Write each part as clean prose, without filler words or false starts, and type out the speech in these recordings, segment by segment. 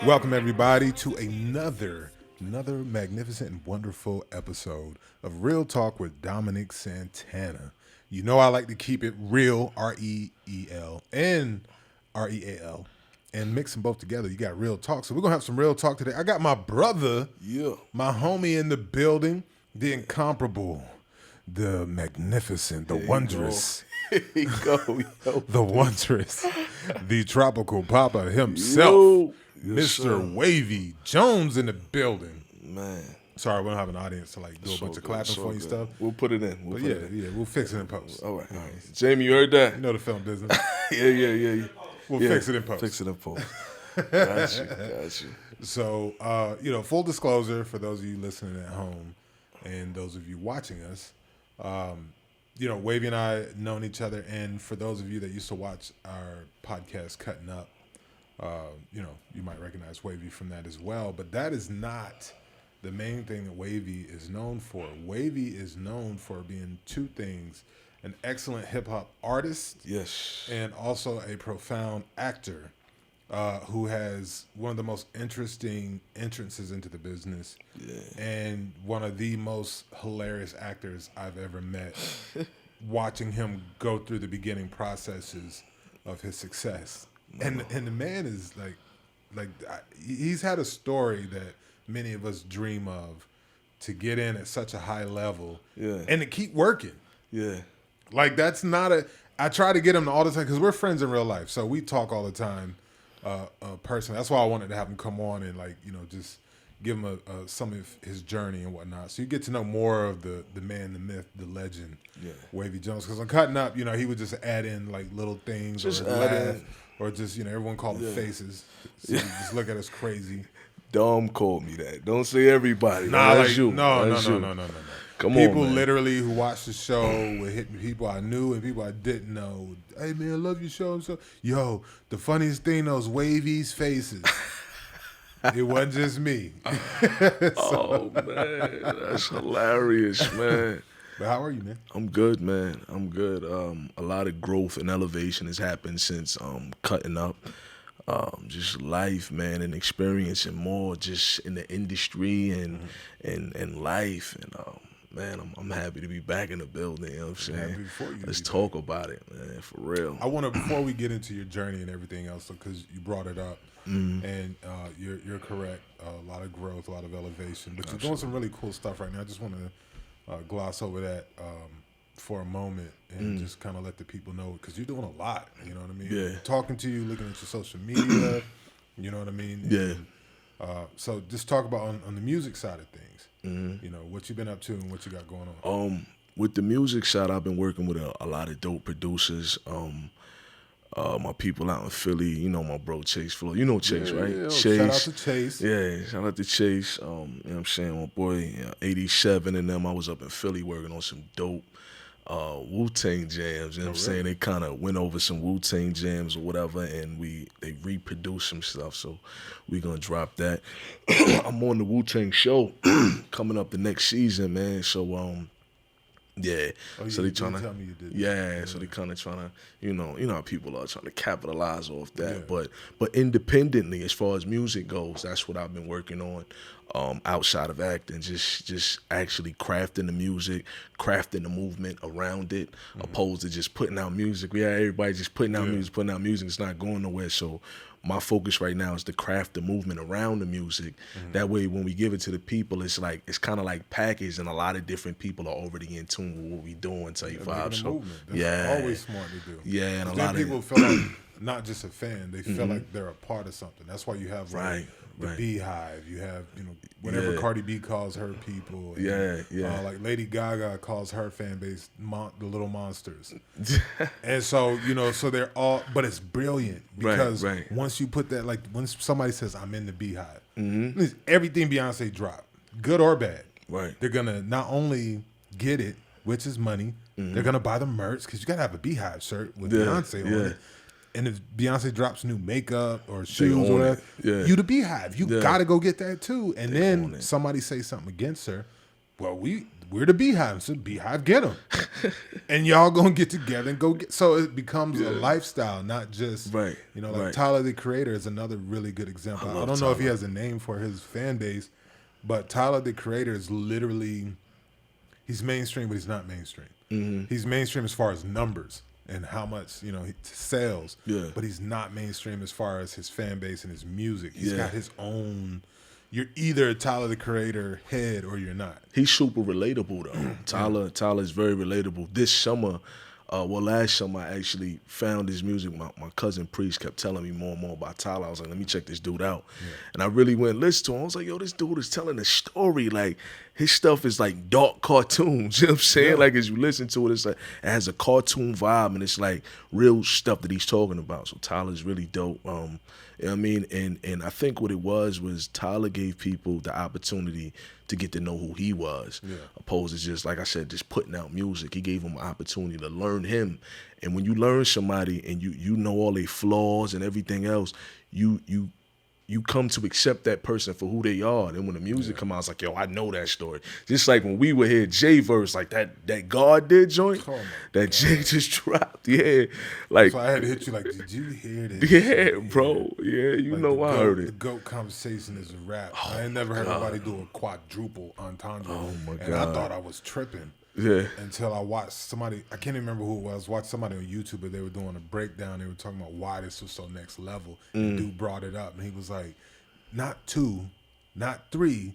Welcome everybody to another magnificent and wonderful episode of Real Talk with Dominic Santana. You know I like to keep it real, R-E-E-L and R-E-A-L, and mix them both together. You got Real Talk. So we're going to have some Real Talk today. I got my brother, my homie in the building, the incomparable, the magnificent, the wondrous, the wondrous, the tropical papa himself, Mr. Wavyy Jonez in the building. Man. Sorry, we don't have an audience to like do a bunch of clapping for you stuff. We'll put it in. We'll fix it in post. All right. Jamie, you heard that? You know the film business. Yeah. We'll fix it in post. Fix it in post. Got you. So, full disclosure for those of you listening at home and those of you watching us, Wavyy and I known each other, and for those of you that used to watch our podcast Cutting Up, you might recognize Wavyy from that as well, but that is not the main thing that Wavyy is known for. Wavyy is known for being two things: an excellent hip-hop artist, yes, and also a profound actor who has one of the most interesting entrances into the business, and one of the most hilarious actors I've ever met, watching him go through the beginning processes of his success. And the man is like he's had a story that many of us dream of, to get in at such a high level and to keep working. Yeah. Like that's not I try to get him all the time because we're friends in real life. So we talk all the time personally. That's why I wanted to have him come on and just give him some of his journey and whatnot. So you get to know more of the man, the myth, the legend, Wavyy Jonez. Because on Cutting Up, he would just add in like little things just or laugh. Or just, everyone called it faces. So you just look at us crazy. Dom called me that. Don't say everybody. Nah, that's you. No. Come people on, man. literally who watched the show would hit me, people I knew and people I didn't know. Hey, man, I love your show. So, yo, the funniest thing, those Wavy's faces. It wasn't just me. Oh, man. That's hilarious, man. But how are you, man? I'm good, man. I'm good. A lot of growth and elevation has happened since Cutting Up. Just life, man, and experiencing more just in the industry and life. And man, I'm happy to be back in the building. You know what I'm saying? Let's talk about it, man, for real. I want to, before we get into your journey and everything else, because you brought it up, and you're correct. A lot of growth, a lot of elevation, but you're doing some really cool stuff right now. I just want to gloss over that for a moment and just kind of let the people know, because you're doing a lot. You know what I mean? Yeah. Talking to you, looking at your social media. You know what I mean? Yeah. And, so just talk about on the music side of things. What you've been up to and what you got going on. With the music side, I've been working with a lot of dope producers. My people out in Philly, my bro Chase Flow. You know Chase, right? Yeah, Chase. Shout out to Chase. Yeah, shout out to Chase. You know what I'm saying? My boy, 87 and them, I was up in Philly working on some dope Wu-Tang jams. You know what I'm saying? They kind of went over some Wu-Tang jams or whatever, and they reproduced some stuff. So we going to drop that. I'm on the Wu-Tang show coming up the next season, man. So, yeah, so they trying to, so they kind of trying to, you know how people are trying to capitalize off that. Yeah. But independently, as far as music goes, that's what I've been working on. Outside of acting, just actually crafting the music, crafting the movement around it, opposed to just putting out music. Everybody just putting out music. It's not going nowhere. So my focus right now is to craft the movement around the music. That way, when we give it to the people, it's kind of like packaged, and a lot of different people are already in tune with what we doing. Type vibe. So that's always smart to do. Yeah, and a lot of people feel like not just a fan; they feel like they're a part of something. That's why you have the Beehive. You have whenever Cardi B calls her people. Like Lady Gaga calls her fan base the Little Monsters. And so so they're all, but it's brilliant because once you put that, like when somebody says I'm in the Beehive, everything Beyonce dropped, good or bad, they're gonna not only get it, which is money, they're gonna buy the merch because you gotta have a Beehive shirt with Beyonce on it. And if Beyonce drops new makeup or shoes or whatever, you the Beehive. You got to go get that too. And then somebody say something against her. Well, we're the Beehive, so Beehive get them, and y'all gonna get together and go get. So it becomes a lifestyle, not just Right. Like Tyler the Creator is another really good example. I don't know if he has a name for his fan base, but Tyler the Creator is literally, he's mainstream, but he's not mainstream. He's mainstream as far as numbers and how much sales, but he's not mainstream as far as his fan base and his music. He's got his own. You're either Tyler the Creator head or you're not. He's super relatable though. Tyler's very relatable. This summer, last summer I actually found his music. My cousin Priest kept telling me more and more about Tyler. I was like, let me check this dude out. And I really went and listened to him. I was like, yo, this dude is telling a story. Like, his stuff is like dark cartoons. You know what I'm saying? Like, as you listen to it, it's like it has a cartoon vibe, and it's like real stuff that he's talking about. So Tyler's really dope. You know what I mean? And I think what it was Tyler gave people the opportunity to get to know who he was, opposed to just, like I said, just putting out music. He gave them an opportunity to learn him. And when you learn somebody and you know all their flaws and everything else, you come to accept that person for who they are. Then when the music come out, it's like, yo, I know that story. Just like when we were here, J-Verse, like that God did joint, that Jay just dropped. Yeah. Like, so I had to hit you like, did you hear this? Yeah, shit? bro. Yeah, you know I heard it. The GOAT conversation is a rap. I ain't never heard nobody do a quadruple entendre. Oh, my God. And I thought I was tripping. Yeah. Until I watched somebody, I can't even remember who it was, watched somebody on YouTube, but they were doing a breakdown. They were talking about why this was so next level. And dude brought it up, and he was like, not 2, not 3,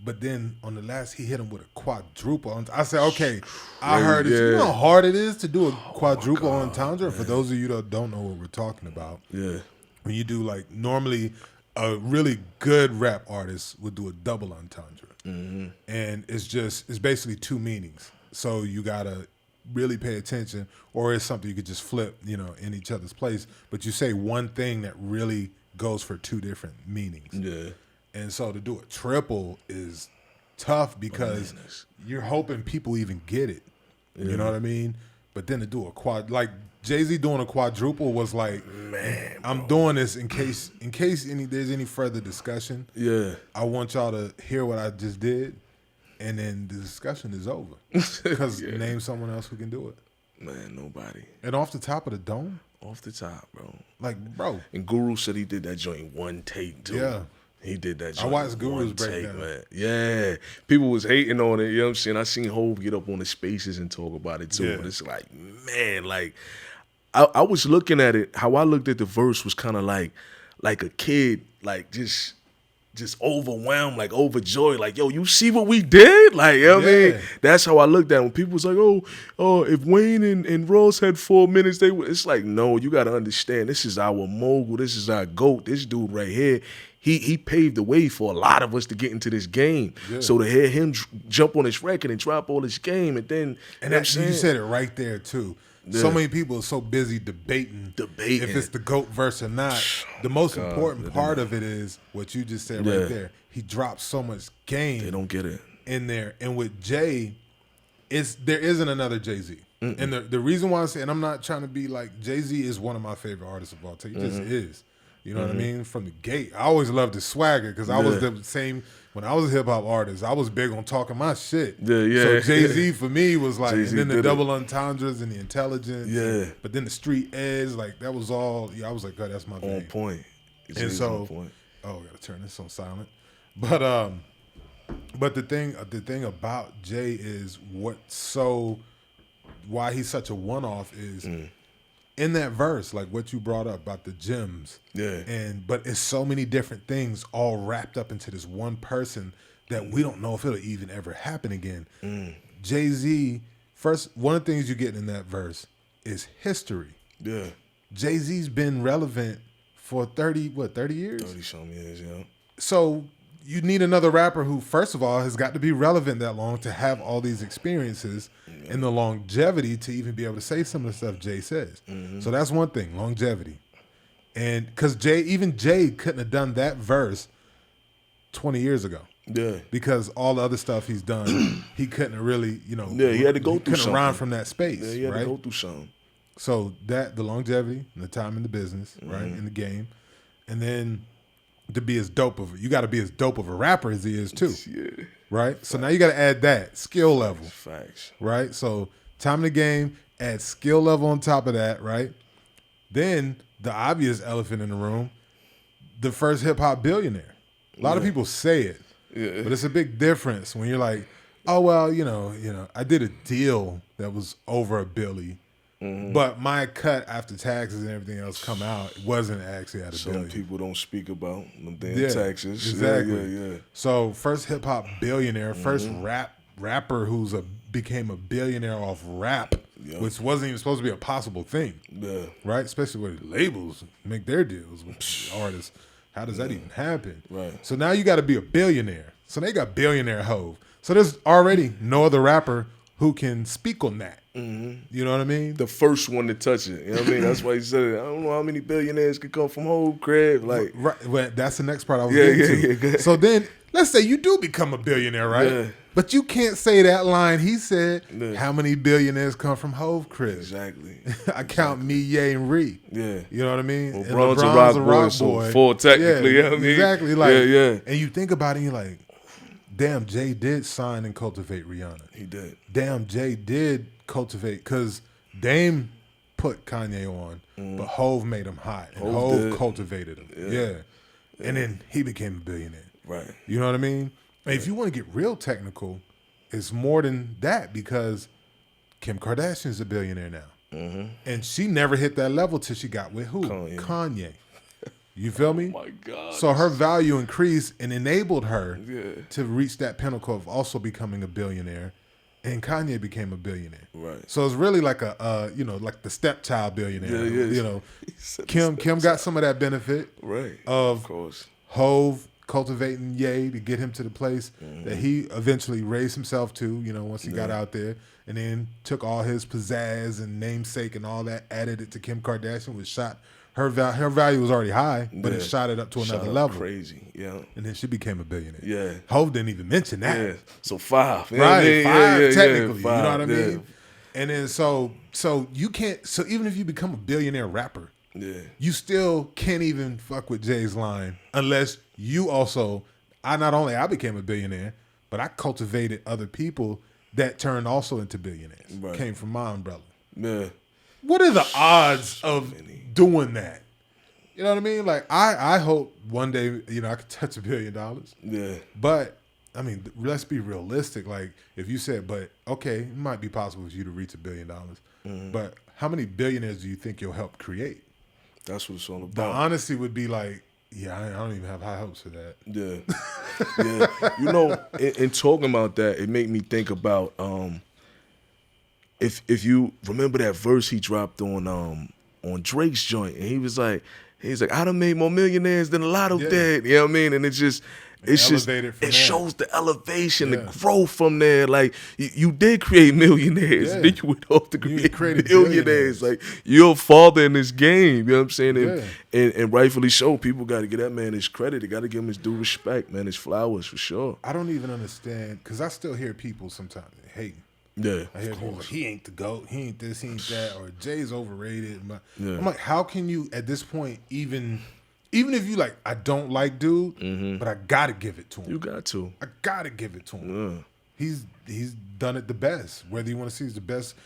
but then on the last, he hit him with a quadruple. I said, okay, I heard it. You know how hard it is to do a quadruple entendre? For those of you that don't know what we're talking about, when you do, like, normally a really good rap artist would do a double entendre. And it's basically 2 meanings. So you gotta really pay attention, or it's something you could just flip, in each other's place. But you say one thing that really goes for 2 different meanings. Yeah. And so to do a triple is tough because you're hoping people even get it. You know what I mean? But then to do a quad, like Jay-Z doing a quadruple was like, man, I'm doing this in case there's any further discussion. Yeah. I want y'all to hear what I just did, and then the discussion is over. Because name someone else who can do it. Man, nobody. And off the top of the dome? Off the top, bro. Like, bro. And Guru said he did that joint one take, too. Yeah. He did that joint. I watched Guru's breakdown. Man. Yeah. People was hating on it, you know what I'm saying? I seen Hov get up on the spaces and talk about it, too. Yeah. But it's like, man, like, I was looking at it, how I looked at the verse was kind of like a kid, like, just overwhelmed, like overjoyed, like, yo, you see what we did? Like, you know what I mean? That's how I looked at it. When people was like, oh, if Wayne and Ross had 4 minutes, it's like, no, you got to understand, this is our mogul, this is our GOAT, this dude right here. He paved the way for a lot of us to get into this game. Yeah. So to hear him jump on his record and drop all this game, and then... And you said it right there, too. Yeah. So many people are so busy debating if it's the GOAT verse or not. The most important part of it is what you just said right there. He drops so much game. They don't get it in there. And with Jay, there isn't another Jay-Z. And the reason why I say, and I'm not trying to be like, Jay-Z is one of my favorite artists of all time. He just is. You know what I mean? From the gate. I always loved his swagger because I was the same. When I was a hip-hop artist, I was big on talking my shit. So Jay-Z for me was like, Jay-Z, and then the double entendres and the intelligence. Yeah. But then the street edge, like, that was all, I was like, God, that's my thing. On point. And so, on point. Oh, I got to turn this on silent. But the thing about Jay is why he's such a one-off is in that verse, like what you brought up about the gems. Yeah. But it's so many different things all wrapped up into this one person that we don't know if it'll even ever happen again. Jay-Z, first, one of the things you get in that verse is history. Yeah. Jay-Z's been relevant for 30 years? 30-some years, yeah. So you need another rapper who, first of all, has got to be relevant that long to have all these experiences and the longevity to even be able to say some of the stuff Jay says. So that's one thing, longevity. And because even Jay couldn't have done that verse 20 years ago. Yeah. Because all the other stuff he's done, he couldn't really, he had to go through something. Couldn't run from that space. Yeah, he had to go through something. So the longevity and the time in the business, right, in the game. And then to be as dope of you got to be as dope of a rapper as he is too. Yeah. Right? So now you got to add that skill level. Facts. Right? So time in the game, add skill level on top of that, right? Then the obvious elephant in the room, the first hip hop billionaire. A lot of people say it, but it's a big difference when you're like, oh well, you know, I did a deal that was over $1 billion. But my cut after taxes and everything else come out, it wasn't actually at $1 billion. Some people don't speak about them damn taxes. Exactly. Yeah. So first hip hop billionaire, first rapper who's became a billionaire off rap, which wasn't even supposed to be a possible thing. Yeah. Right? Especially with labels make their deals with artists. How does that even happen? Right. So now you got to be a billionaire. So they got billionaire Hove. So there's already no other rapper who can speak on that. You know what I mean? The first one to touch it. You know what I mean? That's why he said it. I don't know how many billionaires could come from Hove crib. Like, right. Well, that's the next part I was getting to. So then, let's say you do become a billionaire, right? Yeah. But you can't say that line he said, how many billionaires come from Hove crib? Exactly. I count me, Ye, and Ree. Yeah. You know what I mean? Well, LeBron's a rock boy, so 4 technically. You know what I mean? Exactly. Like, and you think about it and you're like, damn, Jay did sign and cultivate Rihanna. He did. Damn, Jay did cultivate, because Dame put Kanye on, but Hove made him hot. And Hove cultivated him. Yeah. And then he became a billionaire. Right. You know what I mean? And if you want to get real technical, it's more than that, because Kim Kardashian is a billionaire now. And she never hit that level till she got with who? Kanye. You feel me? Oh my God. So her value increased and enabled her to reach that pinnacle of also becoming a billionaire. And Kanye became a billionaire. Right. So it's really like like the stepchild billionaire. You know, Kim got some of that benefit. Right. Of course. Hove cultivating Ye to get him to the place that he eventually raised himself to, you know, once he got out there, and then took all his pizzazz and namesake and all that, added it to Kim Kardashian, which shot her value was already high, but it shot it up to another level. Crazy, yeah. And then she became a billionaire. Yeah. Hove didn't even mention that. Yeah. So 5. Right, 5 technically. 5, you know what I mean? Yeah. And then so you can't. So even if you become a billionaire rapper, you still can't even fuck with Jay's line unless you also. I became a billionaire, but I cultivated other people that turned also into billionaires. Right. Came from my umbrella. Yeah. What are the odds of doing that? You know what I mean? Like, I hope one day, you know, I could touch $1 billion. Yeah. But, I mean, let's be realistic. Like, if you said, but, okay, it might be possible for you to reach $1 billion. But how many billionaires do you think you'll help create? That's what it's all about. The honesty would be like, yeah, I don't even have high hopes for that. Yeah. Yeah. You know, in talking about that, it made me think about if you remember that verse he dropped on Drake's joint, and he's like, I done made more millionaires than a lot of that. You know what I mean? And it shows the elevation, the growth from there. Like, you did create millionaires, then you went off to create billionaires. Like, you're a father in this game. You know what I'm saying? And rightfully so, people got to give that man his credit. They got to give him his due respect, man. His flowers for sure. I don't even understand, because I still hear people sometimes hating. Yeah, I hear people like, he ain't the GOAT, he ain't this, he ain't that, or Jay's overrated. I'm like, how can you at this point even if you like, I don't like dude, but I gotta give it to him. You got to. I gotta give it to him. He's done it the best. Whether you want to see he's the best,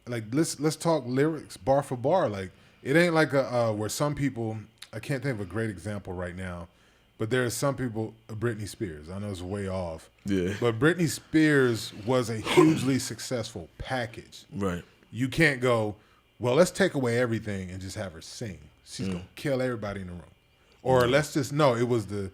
like let's talk lyrics bar for bar. Like, it ain't like where some people, I can't think of a great example right now, but there are some people, Britney Spears, I know it's way off. Yeah. But Britney Spears was a hugely successful package. Right. You can't go, well, let's take away everything and just have her sing. She's going to kill everybody in the room. Or let's just, no, it was the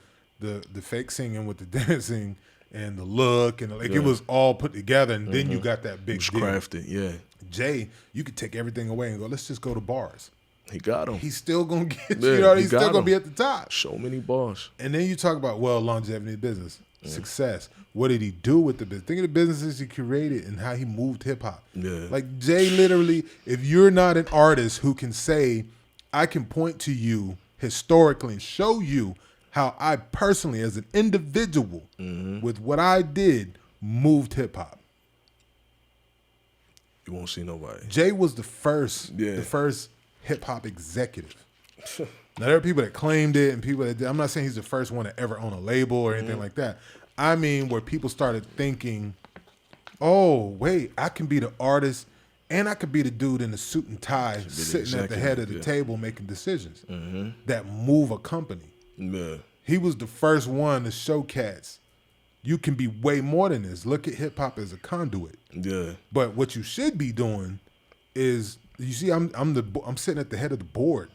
fake singing with the dancing and the look. And it was all put together, and then you got that big deal. Crafted, yeah. Jay, you could take everything away and go, let's just go to bars. He got him. He's still going to get you. You know, he's still going to be at the top. So many bars. And then you talk about, well, longevity of business, success. What did he do with the business? Think of the businesses he created and how he moved hip-hop. Yeah. Like, Jay literally, if you're not an artist who can say, I can point to you historically and show you how I personally, as an individual, with what I did, moved hip-hop. You won't see nobody. Jay was the first hip hop executive. Now there are people that claimed it and people that did. I'm not saying he's the first one to ever own a label or anything like that. I mean where people started thinking, oh wait, I can be the artist and I could be the dude in the suit and tie sitting at the head of the table making decisions that move a company. Yeah. He was the first one to show cats you can be way more than this. Look at hip hop as a conduit. Yeah. But what you should be doing is, you see, I'm sitting at the head of the board.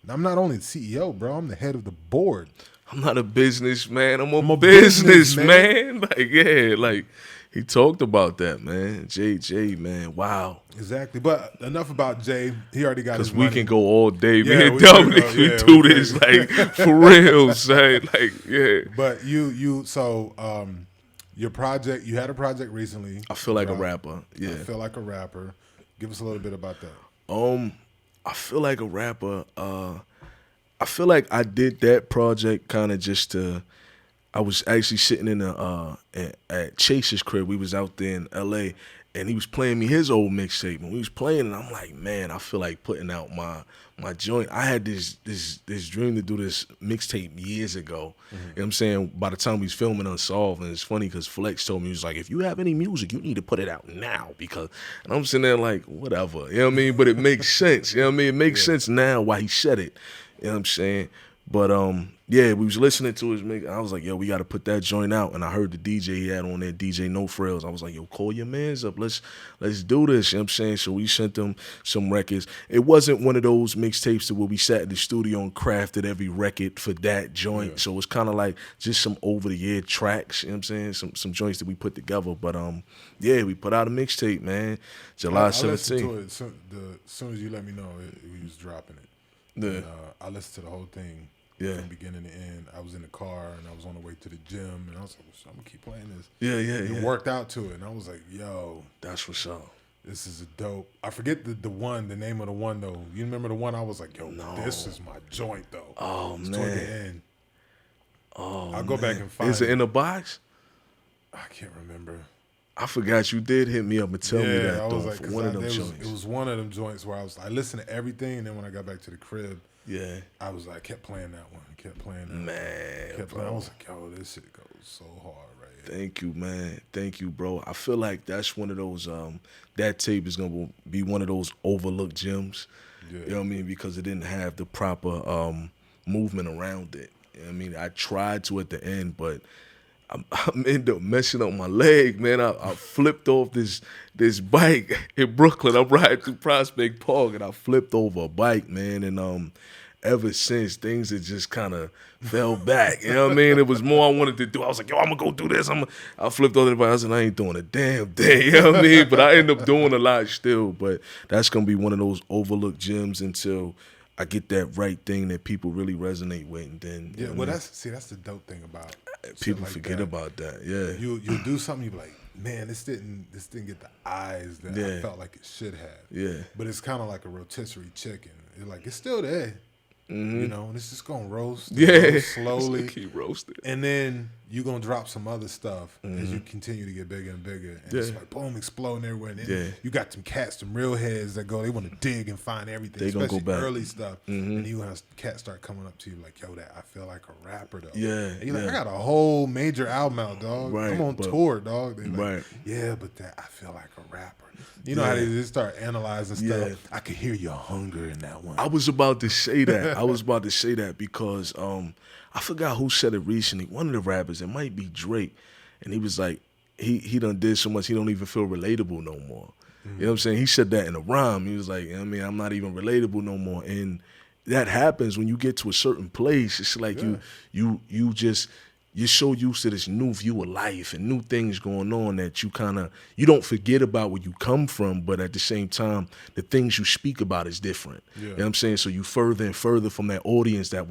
I'm not only the CEO, bro. I'm the head of the board. I'm not a businessman. I'm a businessman. Like he talked about that, man. Jay, man. Wow. Exactly. But enough about Jay. He already got his money. Because we can go all day. Yeah, Me and Dominic, we do this like for real, son. Like, yeah. But your project, you had a project recently. I feel like a rapper. Yeah. I feel like a rapper. Give us a little bit about that. I feel like a rapper. I feel like I did that project kind of just to. I was actually sitting in at Chase's crib. We was out there in L.A. and he was playing me his old mixtape. And we was playing, and I'm like, man, I feel like putting out my joint. I had this dream to do this mixtape years ago. You know what I'm saying? By the time we was filming Unsolved, and it's funny because Flex told me, he was like, if you have any music, you need to put it out now. And I'm sitting there like, whatever. You know what I mean? But it makes sense. You know what I mean? It makes sense now why he said it. You know what I'm saying? But yeah, we was listening to his mix. I was like, yo, we got to put that joint out. And I heard the DJ he had on there, DJ No Frills. I was like, yo, call your mans up. Let's do this. You know what I'm saying? So we sent them some records. It wasn't one of those mixtapes to where we sat in the studio and crafted every record for that joint. Yeah. So it's kind of like just some over-the-year tracks. You know what I'm saying? Some joints that we put together. But yeah, we put out a mixtape, man. July 17th. I listened to it as soon as you let me know he was dropping it. Yeah. And, I listened to the whole thing. Yeah. From beginning to end. I was in the car and I was on the way to the gym and I was like, I'm gonna keep playing this. Yeah. It worked out to it and I was like, yo, that's what's up. This is a dope. I forget the name of the one though. You remember the one? I was like, yo, this is my joint though. Oh man. Toward the end. Oh, I'll go back and find it. Is it in a box? I can't remember. I forgot you did hit me up and tell me that. I was like, for one of them joints. It was one of them joints where I listened to everything, and then when I got back to the crib, I was like, kept playing that one, kept playing that. Man, kept playing. I was like, yo, this shit goes so hard right here. Thank you, man. Thank you, bro. I feel like that's one of those. That tape is gonna be one of those overlooked gems. Yeah. You know what I mean? Because it didn't have the proper movement around it. You know what I mean? I tried to at the end, but I'm ended up messing up my leg, man. I flipped off this bike in Brooklyn. I'm riding through Prospect Park, and I flipped over a bike, man. And ever since, things had just kind of fell back. You know what I mean? It was more I wanted to do. I was like, yo, I'm going to go do this. I flipped over the bike. I said, I ain't doing a damn thing. You know what I mean? But I end up doing a lot still. But that's going to be one of those overlooked gems until I get that right thing that people really resonate with. And then, yeah, well, that's the dope thing about people like forget about that. Yeah, you'll do something, you be like, man, this didn't get the eyes that I felt like it should have. Yeah, but it's kind of like a rotisserie chicken. It's still there, you know, and it's just gonna roast. Roast slowly, keep roasting, and then you gonna drop some other stuff as you continue to get bigger and bigger, and it's like boom, exploding everywhere. And then you got some cats, some real heads that they want to dig and find everything. They gonna go back. Early stuff, and you have cats start coming up to you like, yo, that I feel like a rapper though. Yeah, and you're like, I got a whole major album out, dog. Right, I'm on tour, dog. They like, right. Yeah, but that I feel like a rapper. You know how they just start analyzing stuff. Yeah. I could hear your hunger in that one. I was about to say that. Because I forgot who said it recently. One of the rappers, it might be Drake, and he was like, he done did so much he don't even feel relatable no more. You know what I'm saying? He said that in a rhyme. He was like, you know what I mean, I'm not even relatable no more. And that happens when you get to a certain place. It's like you're so used to this new view of life and new things going on that you don't forget about where you come from, but at the same time, the things you speak about is different. Yeah. You know what I'm saying? So you further and further from that audience that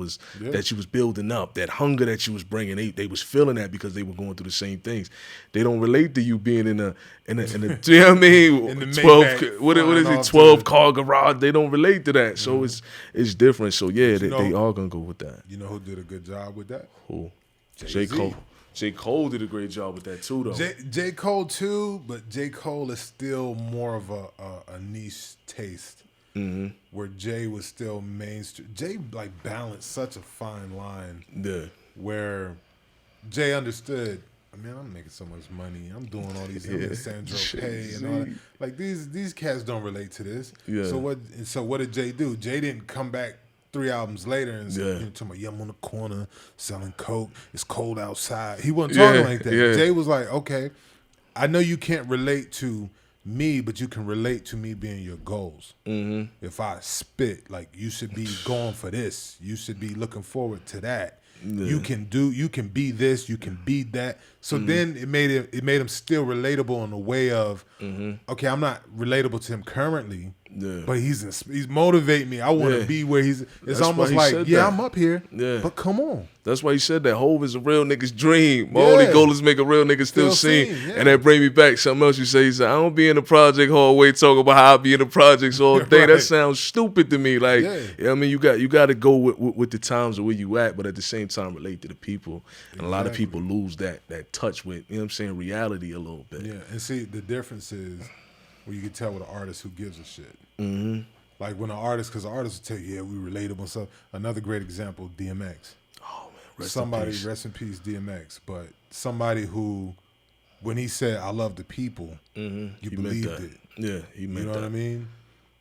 you was building up, that hunger that you was bringing. They was feeling that because they were going through the same things. They don't relate to you being in a you know what I mean? 12 car garage. They don't relate to that. So it's different. So yeah, they all gonna go with that. You know who did a good job with that? Who? J. Cole. J. Cole did a great job with that too, though. J. Cole too, but J. Cole is still more of a niche taste. where Jay was still mainstream. Jay like balanced such a fine line. Yeah. Where Jay understood. I mean, I'm making so much money. I'm doing all these Sandro Pay and all that. Like these cats don't relate to this. Yeah. So what did Jay do? Jay didn't come back 3 albums later and say, I'm on the corner selling coke. It's cold outside. He wasn't talking like that. Yeah. Jay was like, okay, I know you can't relate to me, but you can relate to me being your goals. If I spit, like you should be going for this. You should be looking forward to that. Yeah. You can be this, you can be that. So then it made him still relatable in the way of, okay, I'm not relatable to him currently, but he's motivating me. I want to be where he's. It's That's almost like, I'm up here, but come on. That's why he said that Hove is a real nigga's dream. My only goal is make a real nigga still sing. And that bring me back. Something else you say, he said, I don't be in the project hallway talking about how I be in the projects all day. That sounds stupid to me. Like, I mean, you got to go with the times of where you at, but at the same time relate to the people. And a lot of people lose that touch with, you know what I'm saying, reality a little bit. Yeah, and see, the difference is where you can tell with an artist who gives a shit. Like when an artist, because the artist will tell you, we relatable and stuff. Another great example, DMX. Oh, man, rest in peace, DMX. But somebody who, when he said, I love the people, you believed it. Yeah, he meant that. You know what I mean?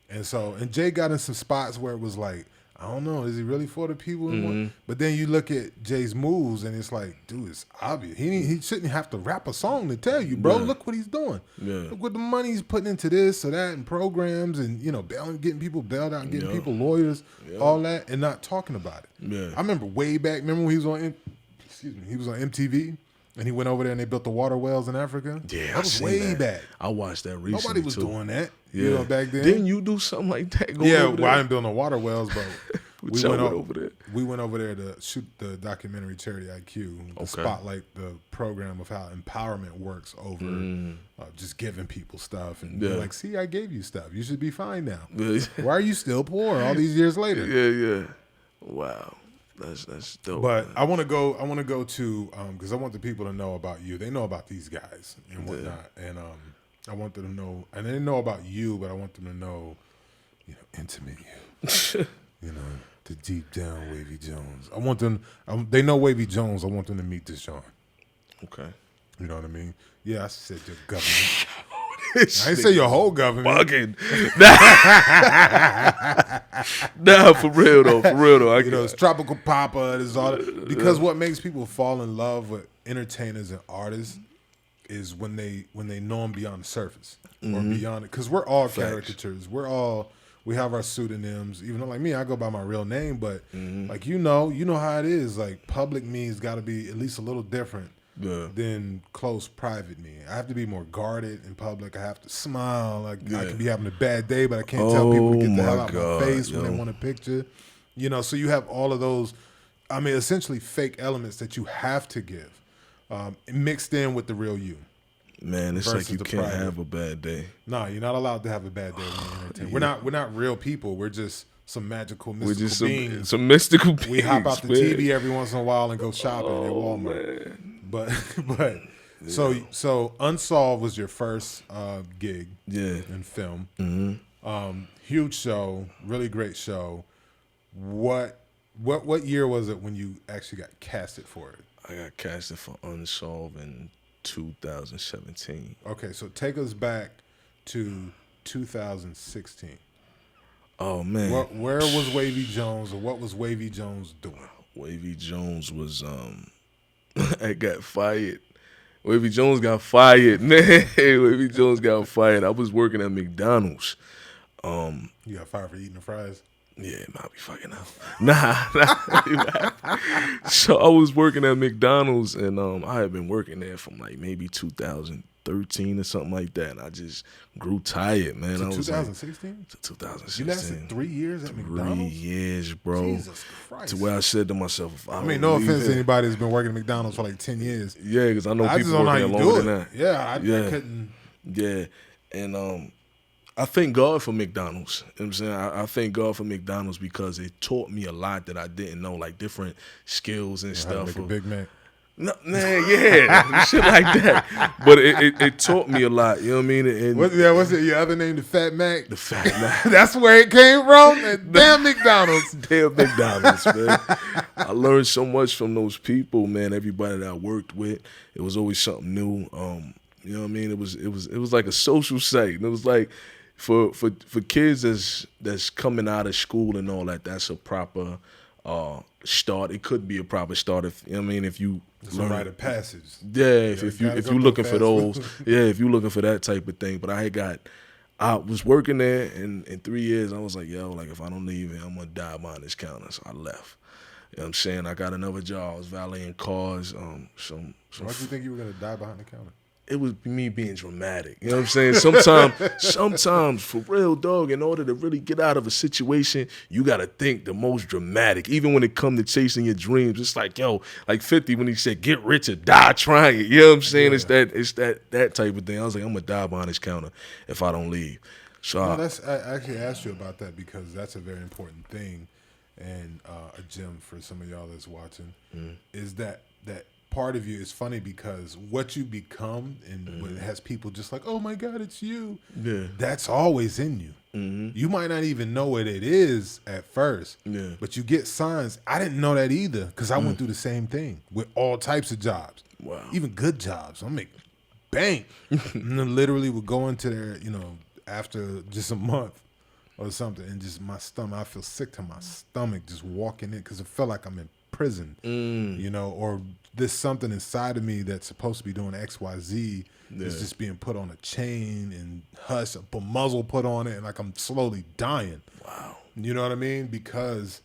And Jay got in some spots where it was like, I don't know, is he really for the people? But then you look at Jay's moves and it's like, dude, it's obvious. He shouldn't have to rap a song to tell you, bro. Look what he's doing. Look what the money he's putting into this or that and programs and, getting people bailed out, getting people lawyers, all that, and not talking about it. I remember way back, when he was on MTV and he went over there and they built the water wells in Africa? Yeah, that was way back. I watched that recently. Nobody was doing that. Back then. Didn't you do something like that? I didn't build no water wells, but we went over there. We went over there to shoot the documentary Charity IQ, to spotlight the program of how empowerment works over just giving people stuff and be like, see, I gave you stuff. You should be fine now. Why are you still poor all these years later? Yeah. Wow. That's dope. But man. I want to go to because I want the people to know about you. They know about these guys and whatnot, and I want them to know, and they know about you, but I want them to know, intimate you, the deep down Wavyy Jonez. I want them. They know Wavyy Jonez. I want them to meet this John. Okay. You know what I mean? Yeah, I said your government. I didn't say your whole government. Bugging. Nah, for real though. It's tropical papa. It's all because what makes people fall in love with entertainers and artists is when they know them beyond the surface or beyond it. Because we're all caricatures. We have our pseudonyms. Even though, like me, I go by my real name, but like you know how it is. Like public me's got to be at least a little different. Than close private me. I have to be more guarded in public. I have to smile. Like I could be having a bad day, but I can't tell people to get the hell out of my face when they want a picture. So you have all of those, essentially fake elements that you have to give mixed in with the real you. Man, it's like you can't have a bad day. No, you're not allowed to have a bad day when you're entertaining. We're not real people. We're just some mystical beings. Some mystical beings. We hop out the TV every once in a while and go shopping at Walmart. Man. But so Unsolved was your first gig in film. Huge show, really great show. What year was it when you actually got casted for it? I got casted for Unsolved in 2017. Okay, so take us back to 2016. Oh man, where was Wavyy Jonez, or what was Wavyy Jonez doing? Wavyy Jonez was I got fired. Wavyy Jonez got fired, man. Wavyy Jonez got fired. I was working at McDonald's. You got fired for eating the fries? Yeah, I'll be fucking out. Nah. So I was working at McDonald's, and I had been working there from like maybe 2013 or something like that. And I just grew tired, man. To 2016? To 2016. You lasted 3 years at McDonald's? 3 years, bro. Jesus Christ. To where I said to myself, no offense to anybody that's been working at McDonald's for like 10 years. Yeah, because I know people working there longer than that. Yeah, I couldn't. Yeah, and I thank God for McDonald's. You know what I'm saying? I thank God for McDonald's because it taught me a lot that I didn't know, like different skills and stuff. How to make a Big Mac. No, man, yeah, shit like that. But it taught me a lot. You know what I mean? And what's it? Your other name, the Fat Mac. The Fat Mac. That's where it came from. Damn McDonald's. Damn McDonald's, man. I learned so much from those people, man. Everybody that I worked with, it was always something new. You know what I mean? It was like a social site. And it was like for kids that's coming out of school and all that. That's a proper start. It could be a proper start if you know what I mean. If you it's a rite of passage. Yeah, if you're looking for those, yeah, if you're looking for that type of thing. But I was working there, and in 3 years, I was like, yo, like if I don't leave it, I'm gonna die behind this counter. So I left. You know what I'm saying? I got another job. I was valeting cars. Why do you think you were gonna die behind the counter? It was me being dramatic. You know what I'm saying? Sometimes, for real, dog, in order to really get out of a situation, you got to think the most dramatic. Even when it comes to chasing your dreams, it's like, yo, like 50 when he said, get rich or die trying. You know what I'm saying? Yeah. It's that type of thing. I was like, I'm going to die behind this counter if I don't leave. So I actually asked you about that because that's a very important thing and a gem for some of y'all that's watching is that part of you is funny because what you become and when it has people just like, oh my God, it's you. Yeah. That's always in you. Mm-hmm. You might not even know what it is at first, but you get signs. I didn't know that either because I went through the same thing with all types of jobs. Wow. Even good jobs. I'm making bank. And then literally would go into there, after just a month or something and just my stomach, I feel sick to my stomach just walking in because it felt like I'm in prison, or there's something inside of me that's supposed to be doing XYZ is just being put on a chain and a muzzle put on it, and like I'm slowly dying. Wow. You know what I mean? Because,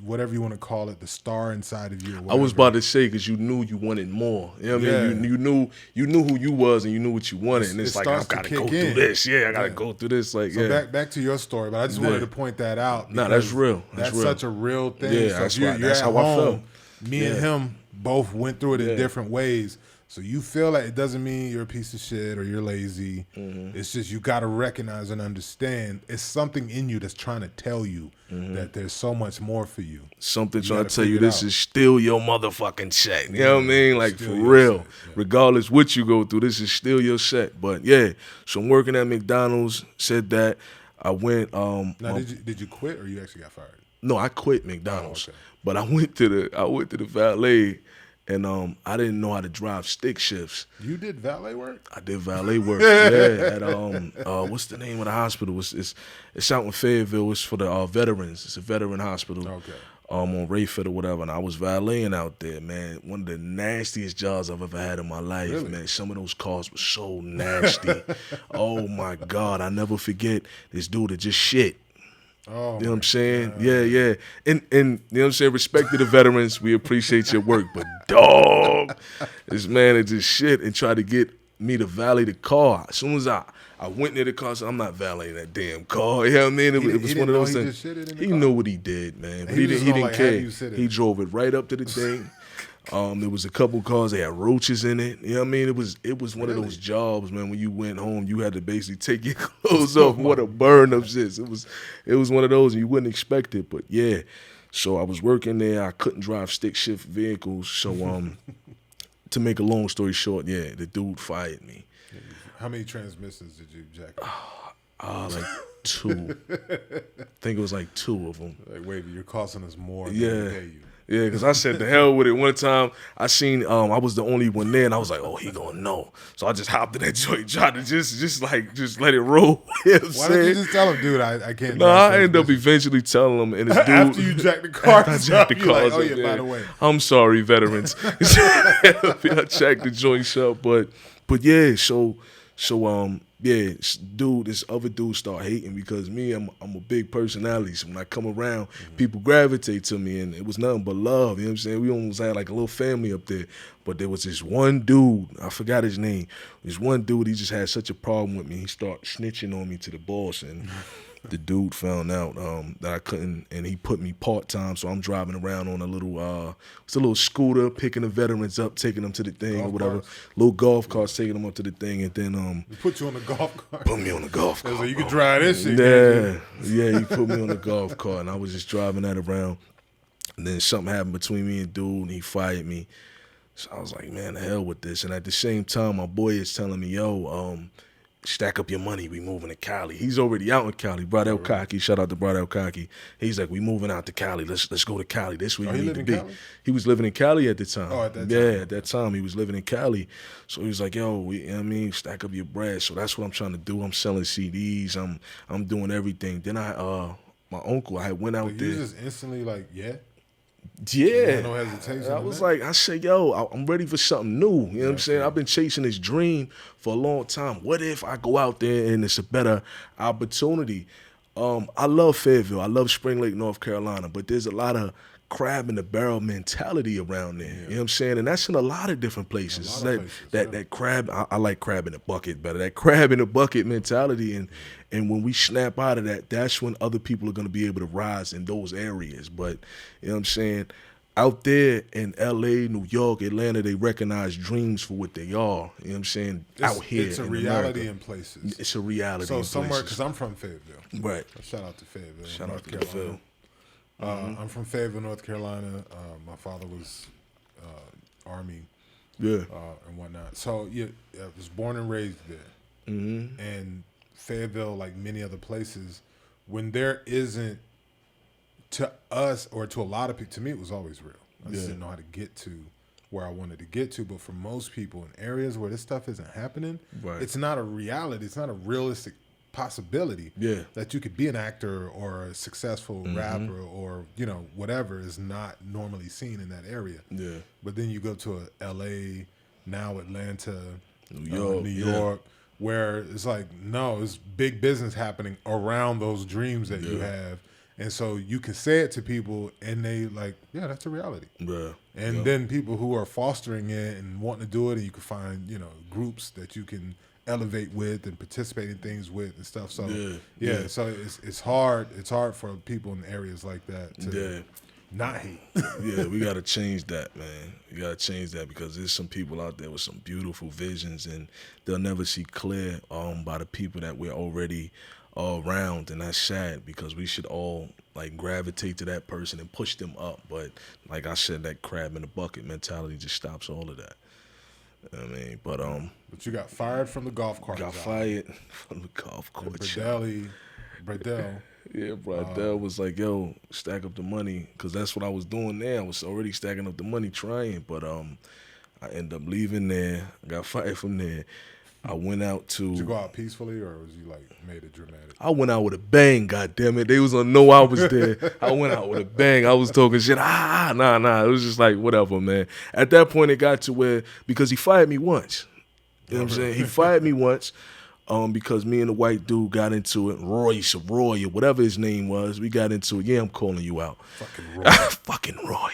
whatever you want to call it, the star inside of you. Or I was about to say because you knew you wanted more. You know what I mean? You knew who you was and you knew what you wanted, and it's like I gotta go through this. Yeah, I gotta go through this. Like, so back to your story, but I just wanted to point that out. No, that's real. That's such a real thing. Yeah, so that's how I felt. Me and him both went through it in different ways. So you feel like it doesn't mean you're a piece of shit or you're lazy. Mm-hmm. It's just you got to recognize and understand it's something in you that's trying to tell you that there's so much more for you. Something trying to tell you this is still your motherfucking set. You know what I mean? Like for real. Regardless what you go through, this is still your set. But yeah, so I'm working at McDonald's, said that. I went Now did you quit or you actually got fired? No, I quit McDonald's. Oh, okay. But I went to the valet. And I didn't know how to drive stick shifts. You did valet work? I did valet work. Yeah. At what's the name of the hospital? It's out in Fayetteville. It's for the veterans. It's a veteran hospital. Okay. On Rayford or whatever. And I was valeting out there, man. One of the nastiest jobs I've ever had in my life, really? Man. Some of those cars were so nasty. Oh my God! I never forget this dude that just shit. Oh, you know what I'm saying? God. Yeah. And you know what I'm saying? Respect to the veterans. We appreciate your work. But dog, this man had just shit and tried to get me to valet the car. As soon as I went near the car, I said, I'm not valeting that damn car. You know what I mean? It was one of those things. He knew what he did, man. But he didn't care. He drove it right up to the thing. There was a couple cars that had roaches in it. You know what I mean? It was one of those jobs, man. When you went home, you had to basically take your clothes off. What a burn of shit. It was one of those, and you wouldn't expect it. But yeah, so I was working there. I couldn't drive stick shift vehicles. So to make a long story short, yeah, the dude fired me. How many transmissions did you jack up? Like 2. I think it was like 2 of them. Like, Wavyy, you're costing us more than we pay you. Yeah, because I said the hell with it. One time I seen I was the only one there, and I was like, oh, he gonna know. So I just hopped in that joint, tried to just let it roll. You know Why don't you just tell him, dude, I can't. No, I ended up eventually telling him, and this dude after you jacked the car, I jacked the car. Like, oh yeah, by the way, I'm sorry, veterans. I checked the joint up, but yeah, so yeah, dude, this other dude start hating because me, I'm a big personality. So when I come around, people gravitate to me, and it was nothing but love. You know what I'm saying? We almost had like a little family up there. But there was this one dude, I forgot his name. This one dude, he just had such a problem with me. He started snitching on me to the boss, and the dude found out that I couldn't, and he put me part-time, so I'm driving around on a little scooter, picking the veterans up, taking them to the thing or whatever. Little golf carts, taking them up to the thing, and then he put you on the golf cart. Put me on the golf cart. So you could drive this shit. Yeah, he put me on the golf cart, and I was just driving that around. And then something happened between me and dude, and he fired me. So I was like, man, the hell with this. And at the same time, my boy is telling me, yo, stack up your money. We moving to Cali. He's already out in Cali. Bradell Cocky. Shout out to Bradell Cocky. He's like, we moving out to Cali. Let's go to Cali. This where you need to be. Cali? He was living in Cali at the time. Oh, at that time. Yeah, at that time he was living in Cali. So he was like, yo, you know what I mean, stack up your bread. So that's what I'm trying to do. I'm selling CDs. I'm doing everything. Then my uncle, I went out there. You just instantly like, yeah. Yeah. No hesitation. I was like, I said, yo, I'm ready for something new. You know what I'm saying? Okay. I've been chasing this dream for a long time. What if I go out there and it's a better opportunity? I love Fayetteville. I love Spring Lake, North Carolina, but there's a lot of crab in the barrel mentality around there. Yeah. You know what I'm saying? And that's in a lot of different places. That crab, I like crab in the bucket better. That crab in the bucket mentality. And when we snap out of that, that's when other people are going to be able to rise in those areas. But, you know what I'm saying? Out there in L.A., New York, Atlanta, they recognize dreams for what they are. You know what I'm saying? Out here, it's a reality in places. It's a reality. So in somewhere, places. because I'm from Fayetteville. Right. Shout out to Fayetteville. Shout North out to Carolina. I'm from Fayetteville, North Carolina. My father was Army, and whatnot. So yeah, I was born and raised there. Mm-hmm. And Fayetteville, like many other places, when there isn't, to us or to a lot of people, to me it was always real. I just didn't know how to get to where I wanted to get to. But for most people in areas where this stuff isn't happening, it's not a reality. It's not a realistic possibility that you could be an actor or a successful rapper or, you know, whatever is not normally seen in that area. Yeah. But then you go to LA, now Atlanta, New York, where it's like, no, it's big business happening around those dreams that you have. And so you can say it to people and they like, yeah, that's a reality. Yeah. And then people who are fostering it and wanting to do it, and you can find, you know, groups that you can elevate with and participate in things with and stuff. So so it's hard. It's hard for people in areas like that to not hate. We got to change that, man. We got to change that because there's some people out there with some beautiful visions and they'll never see clear by the people that we're already around, and that's sad because we should all like gravitate to that person and push them up. But like I said, that crab in the bucket mentality just stops all of that. I mean, but you got fired from the golf cart. Got fired from the golf cart. Bradell. Yeah, Bradell was like, yo, stack up the money, because that's what I was doing there. I was already stacking up the money trying, but I ended up leaving there. I got fired from there. I went out to... Did you go out peacefully, or was you, like, made it dramatic? I went out with a bang, goddammit. They was gonna know I was there. I went out with a bang. I was talking shit. Nah. It was just like, whatever, man. At that point, it got to where... Because he fired me once. You know what I'm saying? He fired me once because me and the white dude got into it. Roy or whatever his name was. We got into it. Yeah, I'm calling you out. Fucking Roy. Fucking Roy.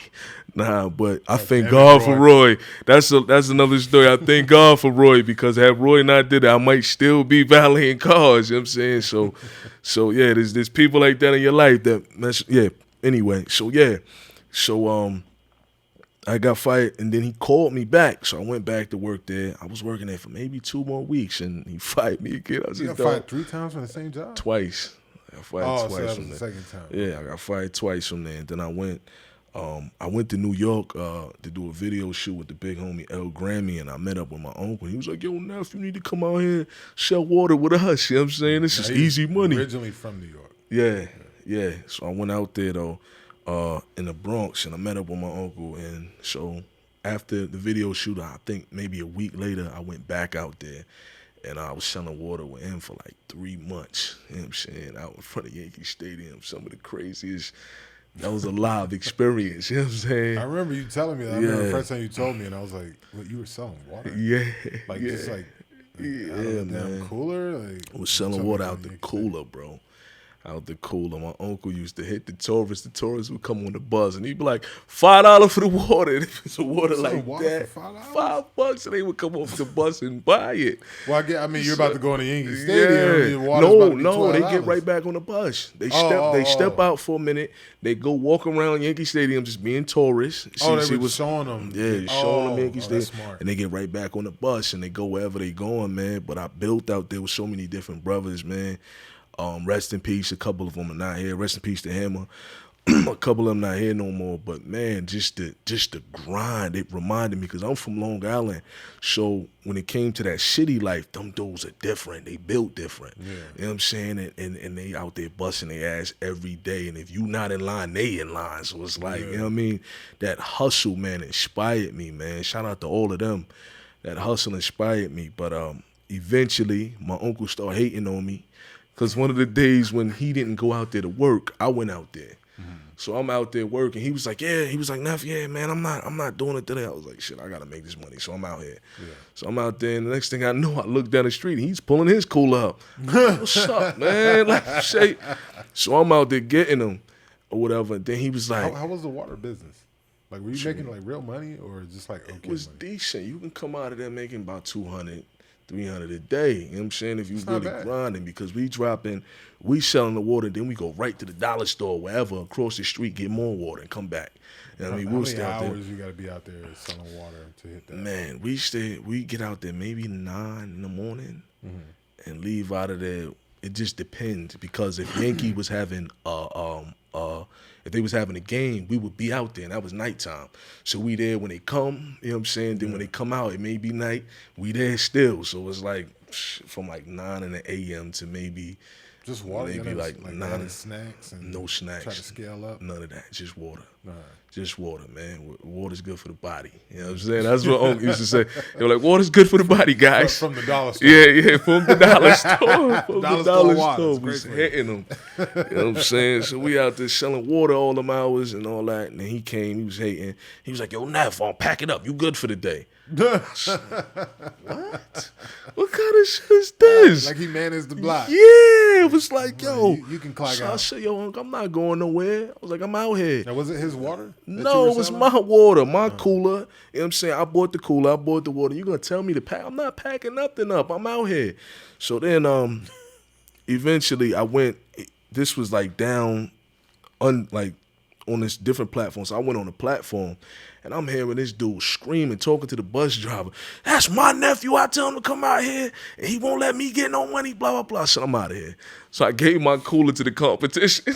Nah, but I thank God for Roy. That's another story. I thank God for Roy, because had Roy not did it, I might still be valeting cars. You know what I'm saying? So yeah, there's people like that in your life that mess. Yeah. Anyway, so I got fired, and then he called me back. So I went back to work there. I was working there for maybe 2 more weeks, and he fired me again. You got fired 3 times from the same job? Twice. I got fired twice so that from was there. The second time. Yeah, I got fired twice from there. And then I went to New York to do a video shoot with the big homie El Grammy, and I met up with my uncle. He was like, yo, Neff, you need to come out here and sell water with us. You know what I'm saying? This is easy money. Originally from New York. Yeah. So I went out there, though, in the Bronx, and I met up with my uncle. And so after the video shoot, I think maybe a week later, I went back out there, and I was selling water with him for like 3 months. You know what I'm saying? Out in front of Yankee Stadium, some of the craziest. That was a live experience, you know what I'm saying? I remember you telling me that. I remember the first time you told me, and I was like, what, you were selling water? Yeah. Just like out of the damn cooler? Like, I was selling water out the cooler, bro. Out the cooler. My uncle used to hit the tourists. The tourists would come on the bus, and he'd be like, $5 for the water. And if it's a water like that, $5, and they would come off the bus and buy it. Well, I mean, you're about to go in the Yankee Stadium. No, they get right back on the bus. They step out for a minute. They go walk around Yankee Stadium just being tourists. They were showing them. Yeah, showing them Yankee Stadium. Smart. And they get right back on the bus, and they go wherever they going, man. But I built out there with so many different brothers, man. Rest in peace. A couple of them are not here. Rest in peace to Hammer. A couple of them not here no more, but man, just the grind, it reminded me, because I'm from Long Island, so when it came to that city life, them dudes are different, they built different. Yeah. You know what I'm saying? And they out there busting their ass every day, and if you not in line, they in line, so it's like, you know what I mean? That hustle, man, inspired me, man. Shout out to all of them. That hustle inspired me, but eventually, my uncle started hating on me, because one of the days when he didn't go out there to work, I went out there. So I'm out there working. He was like, Neff, yeah, man, I'm not doing it today. I was like, shit, I gotta make this money. So I'm out here. Yeah. So I'm out there, and the next thing I know, I look down the street, and he's pulling his cooler up. What's up, man? Like, shit. So I'm out there getting him or whatever. And then he was like, how was the water business? Like, were you making like real money or just like okay? It was money? decent. You can come out of there making about 200, 300 a day. You know what I'm saying? If you really grinding, because we selling the water, then we go right to the dollar store, wherever, across the street, get more water and come back. You know what I mean? How many hours you got to be out there selling water to hit that? Man, we get out there maybe 9 in the morning and leave out of there. It just depends, because if Yankee was having if they was having a game, we would be out there, and that was nighttime. So we there when they come, you know what I'm saying? Then when they come out, it may be night, we there still. So it's like from like 9 in the a.m. to maybe just water, maybe like 9 snacks and no snacks. Try to scale up. None of that. Just water. Right. Just water, man. Water's good for the body. You know what I'm saying? That's what Uncle used to say. They were like, water's good for the body, guys. From the dollar store. Yeah, from the dollar store. From the dollar water. store. We was hitting them. You know what I'm saying? So we out there selling water all them hours and all that. And then he came, he was hating. He was like, yo, Neff, I'll pack it up. You good for the day. What? What kind of shit is this? Like he managed the block. Yeah, it was like, yo. You can clock out. I said, yo, Uncle, I'm not going nowhere. I was like, I'm out here. Now, was it his water? No, it was my water, my cooler. You know what I'm saying? I bought the cooler, I bought the water. You gonna tell me to pack? I'm not packing nothing up. I'm out here. So then eventually I went, this was like down like on this different platform. So I went on the platform, and I'm hearing this dude screaming, talking to the bus driver. That's my nephew. I tell him to come out here, and he won't let me get no money, blah, blah, blah. So I'm out of here. So I gave my cooler to the competition.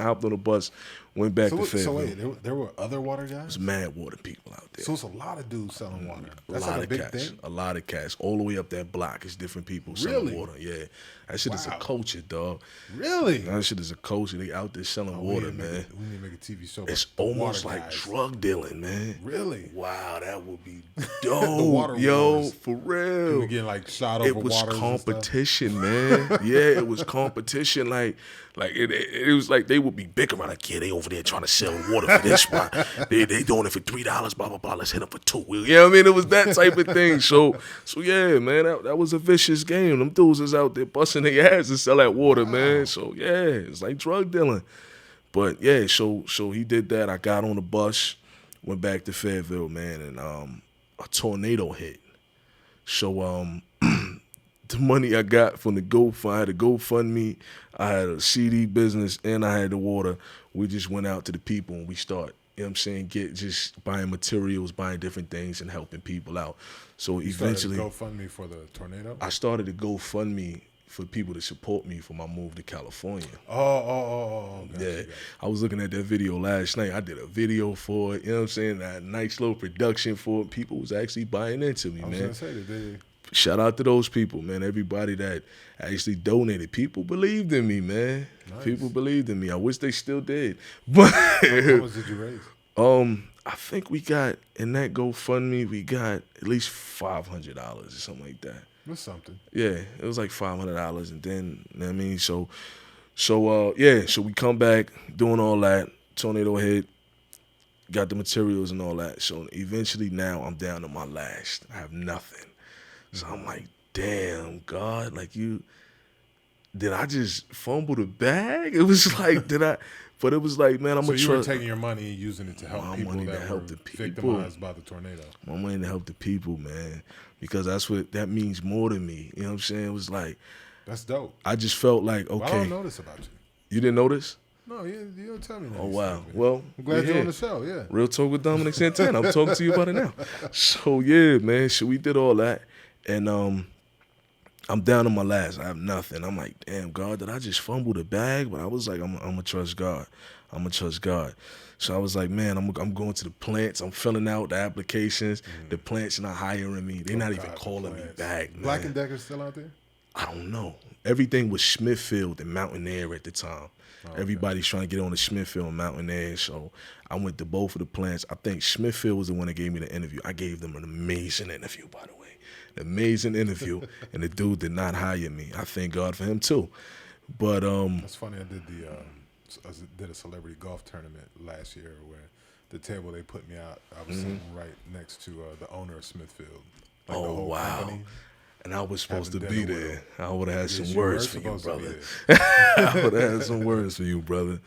Hopped on the bus, went back to Fayetteville. So wait, there were other water guys? There's mad water people out there. So it's a lot of dudes selling water. That's a lot like a of big cats. thing? A lot of cats. All the way up that block is different people selling water. Yeah. That shit is a culture, dog. Really? That shit is a culture. They out there selling water, man. We need to make a TV show. It's almost like drug dealing, man. Really? Wow, that would be dope. Yo, wars. for real. We getting like shot over water. It was competition, man. Yeah, it was competition. Like it was like they would be bickering, like, yeah, they over there trying to sell water for this spot. They doing it for $3, blah, blah, blah. Let's hit them for $2. You know what I mean? It was that type of thing. So yeah, man, that was a vicious game. Them dudes is out there busting their ass to sell that water, man. So yeah, it's like drug dealing. But yeah, so he did that. I got on the bus, went back to Fayetteville, man, and a tornado hit. So the money I got from the GoFund, I had a GoFundMe, I had a CD business, and I had the water. We just went out to the people and we start, you know what I'm saying, just buying materials, buying different things and helping people out. So eventually, started a GoFundMe for the tornado? I started a GoFundMe for people to support me for my move to California. Gotcha. I was looking at that video last night. I did a video for it, you know what I'm saying, a nice little production for it. People was actually buying into me, man. I was going to say, shout out to those people, man. Everybody that actually donated. People believed in me, man. Nice. People believed in me. I wish they still did. But how much did you raise? I think we got, in that GoFundMe, we got at least $500 or something like that. That's something. Yeah, it was like $500, and then, you know what I mean? So we come back, doing all that, tornado hit, got the materials and all that. So eventually now I'm down to my last. I have nothing. So I'm like, damn, God, like did I just fumble the bag? It was like, but it was like, man, I'm you were taking your money and using it to help people that were victimized by the tornado. My money to help the people, man, because that means more to me. You know what I'm saying? It was like, that's dope. I just felt like, okay. Well, I don't know this about you. You didn't know this? No, you don't tell me that. Oh, wow. Well, I'm glad you're on the show, yeah. Real Talk with Dominic Santana. I'm talking to you about it now. So, yeah, man. So we did all that. And I'm down to my last. I have nothing. I'm like, damn, God, did I just fumble the bag? But I was like, I'm gonna trust God. I'm gonna trust God. So I was like, man, I'm going to the plants. I'm filling out the applications. The plants not hiring me. They're not even calling me back, man. Black & Decker's still out there? I don't know. Everything was Smithfield and Mountain Air at the time. Everybody's trying to get on the Smithfield and Mountain Air. So I went to both of the plants. I think Smithfield was the one that gave me the interview. I gave them an amazing interview, by the way. An amazing interview. And the dude did not hire me. I thank God for him, too. But that's funny. I did a celebrity golf tournament last year where the table they put me out, I was sitting right next to the owner of Smithfield. Like the whole company. And I was supposed to be there. I would have had some you words were for you, supposed to be brother. there. I would have had some words for you, brother.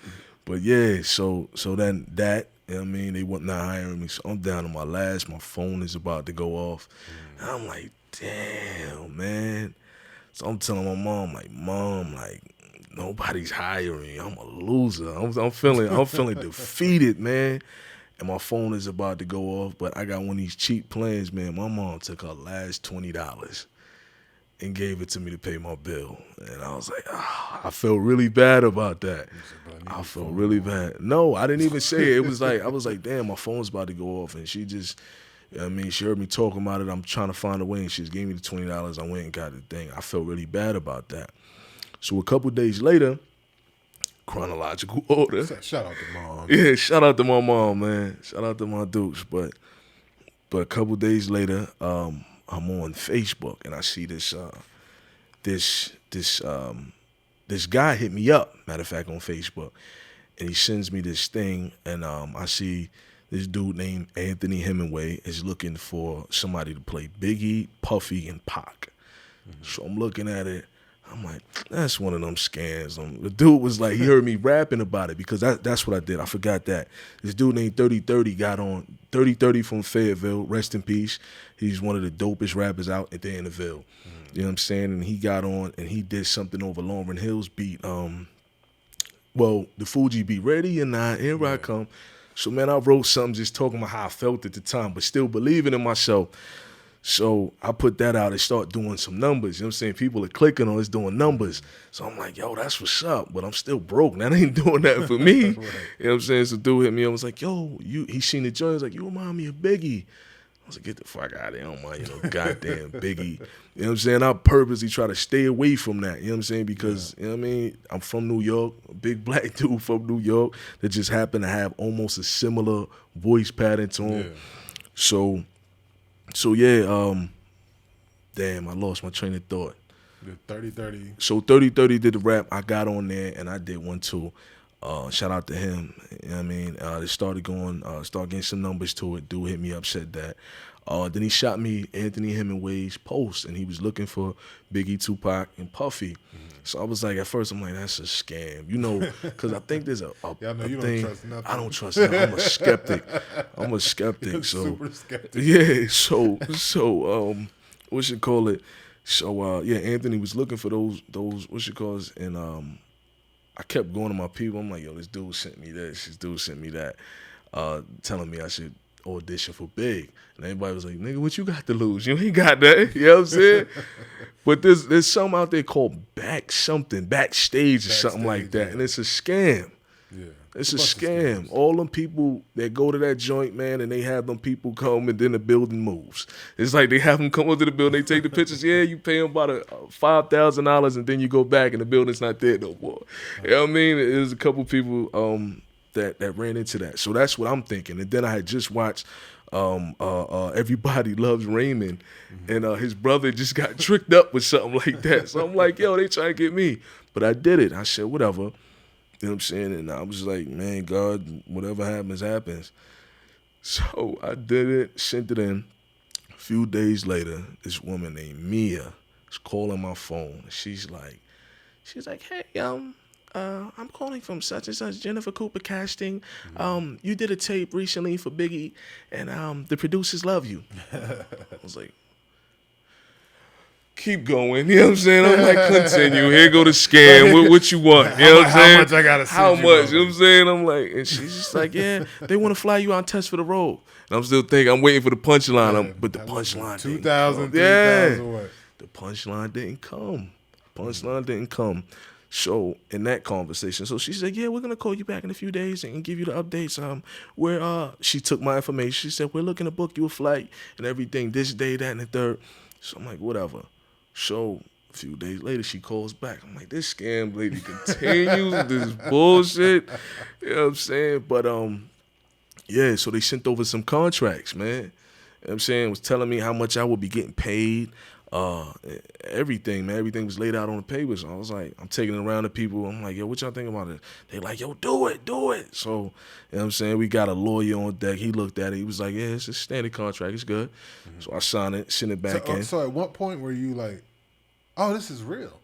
But yeah, so then that, you know what I mean, they weren't not hiring me. So I'm down to my last. My phone is about to go off. And I'm like, damn, man. So I'm telling my mom, like, Mom, like, nobody's hiring me. I'm a loser. I'm feeling defeated, man. And my phone is about to go off, but I got one of these cheap plans, man. My mom took her last $20 and gave it to me to pay my bill. And I was like, I felt really bad about that. I felt really bad. No, I didn't even say it. It was like, I was like, damn, my phone's about to go off. And she just, you know what I mean, she heard me talking about it. I'm trying to find a way. And she just gave me the $20. I went and got the thing. I felt really bad about that. So a couple days later, chronological order. Shout out to Mom. Yeah, shout out to my mom, man. Shout out to my dukes. But a couple days later, I'm on Facebook and I see this guy hit me up, matter of fact, on Facebook. And he sends me this thing and I see this dude named Anthony Hemingway is looking for somebody to play Biggie, Puffy, and Pac. So I'm looking at it. I'm like, that's one of them scams. The dude was like, he heard me rapping about it because that's what I did. I forgot that. This dude named 3030 got on. 3030 from Fayetteville, rest in peace. He's one of the dopest rappers out at the end of Ville. You know what I'm saying? And he got on and he did something over Lauryn Hill's beat. The Fuji beat, Ready or Not, Here I Come. So, man, I wrote something just talking about how I felt at the time, but still believing in myself. So I put that out and start doing some numbers. You know what I'm saying? People are clicking on it's doing numbers. So I'm like, yo, that's what's up. But I'm still broke. That ain't doing that for me. Right. You know what I'm saying? So dude hit me. I was like, yo, he seen the joint. He was like, you remind me of Biggie. I was like, get the fuck out of here. I don't mind, goddamn Biggie. You know what I'm saying? I purposely try to stay away from that. You know what I'm saying? Because, you know what I mean? I'm from New York, a big black dude from New York that just happened to have almost a similar voice pattern to him. Yeah. So yeah, damn, I lost my train of thought. The 3030. So 3030 did the rap. I got on there and I did one too. Shout out to him. You know what I mean? They started getting some numbers to it. Dude hit me up, said that. Then he shot me Anthony Hemingway's post and he was looking for Biggie, Tupac, and Puffy. So I was like, at first I'm like, that's a scam, because I think there's a you thing. Don't trust nothing. I don't trust nothing. I'm a skeptic. So super skeptic. Yeah. So what you call it? So yeah, Anthony was looking for those what you call it, and I kept going to my people. I'm like, yo, this dude sent me this. This dude sent me that, telling me I should audition for Big. And everybody was like, nigga, what you got to lose? You ain't got that. You know what I'm saying? But there's something out there called backstage or something like that. Yeah. And it's a scam. Yeah. It's a scam. All them people that go to that joint, man, and they have them people come and then the building moves. It's like they have them come up to the building, they take the pictures. Yeah, you pay them about $5,000 and then you go back and the building's not there no more. You know what I mean? There's a couple people that ran into that. So that's what I'm thinking. And then I had just watched Everybody Loves Raymond, and his brother just got tricked up with something like that. So I'm like, yo, they trying to get me. But I did it. I said, whatever. You know what I'm saying? And I was like, man, God, whatever happens, happens. So I did it, sent it in. A few days later, this woman named Mia is calling my phone. She's like, hey, I'm calling from such and such, Jennifer Cooper Casting. You did a tape recently for Biggie, and the producers love you. I was like, keep going. You know what I'm saying? I'm like, continue. Here go the scam. What you want? You know what I'm saying? How much I gotta How much? You know what I'm saying? I'm like, and she's just like, yeah, they want to fly you on test for the role. And I'm still thinking, I'm waiting for the punchline. But the punchline. 2,000, 3,000 what? The punchline didn't come. Punchline didn't come. So in that conversation, so she said, "Yeah, we're gonna call you back in a few days and give you the updates." Where she took my information. She said, "We're looking to book you a flight and everything this day, that, and the third." So I'm like, whatever. So a few days later, she calls back. I'm like, this scam lady continues with this bullshit. You know what I'm saying? But yeah. So they sent over some contracts, man. You know what I'm saying? Was telling me how much I would be getting paid. Everything, man. Everything was laid out on the papers. I was like, I'm taking it around to people. I'm like, yo, what y'all think about it? They like, yo, do it. So, you know what I'm saying? We got a lawyer on deck. He looked at it. He was like, yeah, it's a standard contract. It's good. Mm-hmm. So I signed it, sent it back in. So at what point were you like, oh, this is real?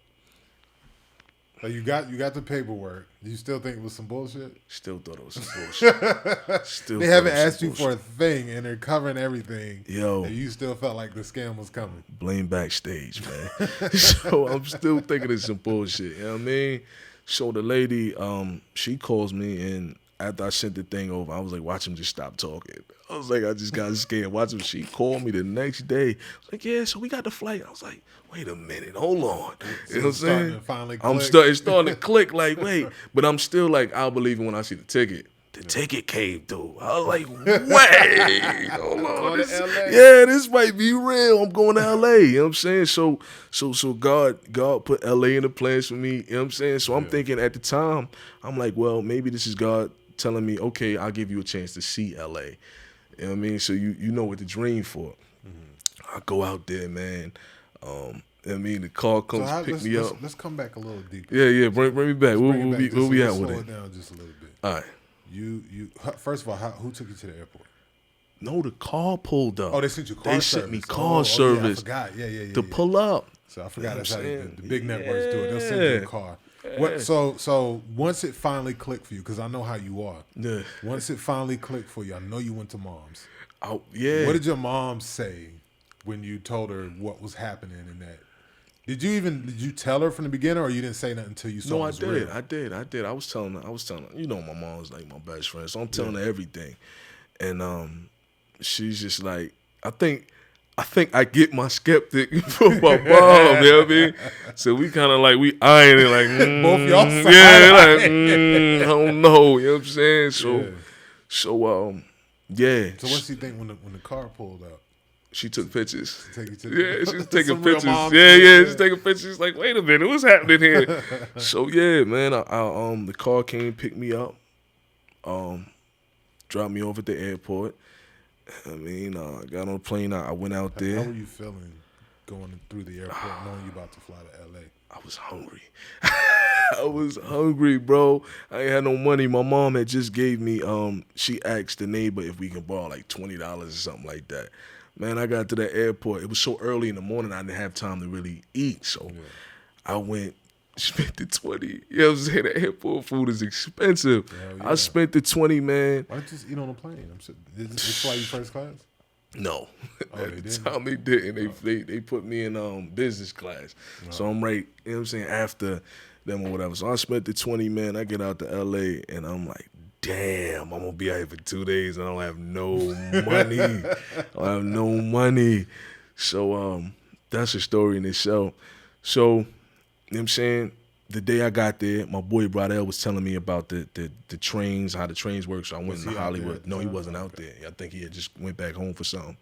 Like you got the paperwork. Do you still think it was some bullshit? Still thought it was some bullshit. They haven't asked you for a thing, and they're covering everything. Yo, and you still felt like the scam was coming. Blame backstage, man. So I'm still thinking it's some bullshit. You know what I mean? So the lady, she calls me, and after I sent the thing over, I was like, watch him just stop talking. I was like, I just got scared. Watch him. She called me the next day. I was like, yeah, so we got the flight. I was like, wait a minute, hold on. You know what I'm saying? It's starting to click, like, wait. But I'm still like, I'll believe it when I see the ticket. The ticket came through. I was like, wait, hold on. This might be real. I'm going to LA. You know what I'm saying? So God put LA in the plans for me. You know what I'm saying? So I'm thinking at the time, I'm like, well, maybe this is God telling me, okay, I'll give you a chance to see LA. You know what I mean? So you know what to dream for. Mm-hmm. I go out there, man. You know what I mean? The car comes pick me up. Let's come back a little deeper. Yeah. Bring me back. Where we at with it? Slow it down just a little bit. All right. You first of all, who took you to the airport? No, the car pulled up. Oh, they sent you car service. They sent me car service. Yeah, I forgot. Yeah. To pull up. So I forgot that's how the big networks do it. They'll send you a car. What? So once it finally clicked for you, because I know how you are. Yeah. Once it finally clicked for you, I know you went to mom's. Oh yeah. What did your mom say when you told her what was happening in that? Did you tell her from the beginning, or you didn't say nothing until you saw it was real? I did. I was telling her. You know, my mom's like my best friend, so I'm telling her everything. And she's just like, I think I get my skeptic from my mom. You know what I mean? So we kind of like we eyeing it like both y'all side. Yeah, like I don't know. You know what I'm saying? So yeah. So what do you think when the car pulled up? She took pictures. She was taking pictures. Yeah, she's taking pictures. Like, wait a minute, what's happening here? So yeah, man, I the car came, picked me up, dropped me off at the airport. I mean, I got on a plane. I went out there. How were you feeling going through the airport, knowing you about to fly to LA? I was hungry. I was hungry, bro. I ain't had no money. My mom had just gave me. She asked the neighbor if we can borrow like $20 or something like that. Man, I got to the airport. It was so early in the morning, I didn't have time to really eat. So I went, spent the 20. You know what I'm saying? The airport food is expensive. Yeah. I spent the 20, man. Why don't you just eat on a plane? Did they fly you first class? No. Oh, At the time they didn't. They put me in business class. Oh. So I'm right, you know what I'm saying, after them or whatever. So I spent the 20, man. I get out to LA and I'm like, damn, I'm gonna be out here for 2 days and I don't have no money. I have no money. So that's a story in itself. So, you know what I'm saying? The day I got there, my boy Brodell was telling me about the trains, how the trains work. So I went to Hollywood. No, he wasn't out there. I think he had just went back home for something.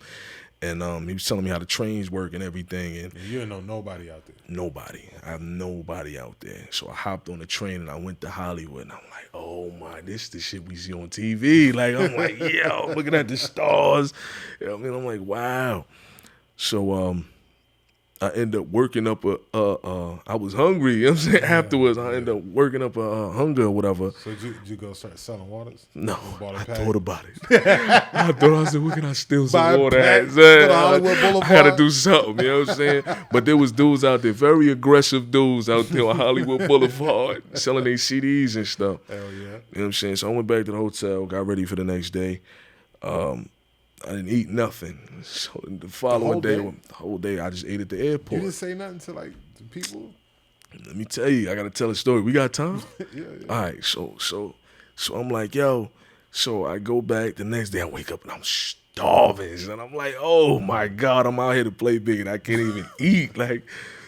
And he was telling me how the trains work and everything. And you didn't know nobody out there? Nobody. I have nobody out there. So I hopped on the train and I went to Hollywood. And I'm like, oh my, this is the shit we see on TV. Like, I'm like, yo, looking at the stars. You know what I mean? I'm like, wow. So I ended up working up I was hungry, you know what I'm saying? Afterwards, I ended up working up a hunger or whatever. So did you go start selling waters? No, I thought about it. I said, where can I steal some water at? I had to do something, you know what I'm saying? But there was dudes out there, very aggressive dudes out there on Hollywood Boulevard, selling their CDs and stuff. Hell yeah. You know what I'm saying? So I went back to the hotel, got ready for the next day. I didn't eat nothing. So the following the whole day, I just ate at the airport. You didn't say nothing to like the people? Let me tell you, I gotta tell a story. We got time? Yeah. All right, so I'm like, yo. So I go back the next day. I wake up and I'm starving. And I'm like, oh my God, I'm out here to play big and I can't even eat. Like,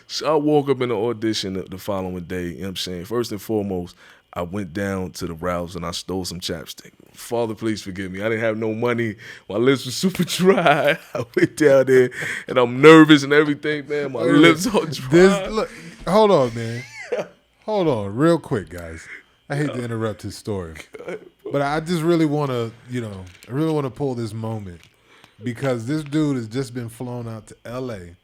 so I woke up in the audition the following day. You know what I'm saying? First and foremost, I went down to the Ralphs and I stole some chapstick. Father, please forgive me. I didn't have no money. My lips were super dry. I went down there and I'm nervous and everything, man. My lips are dry. Look, hold on, man. Hold on, real quick, guys. I hate to interrupt his story, but I just really want to, I really want to pull this moment because this dude has just been flown out to L.A.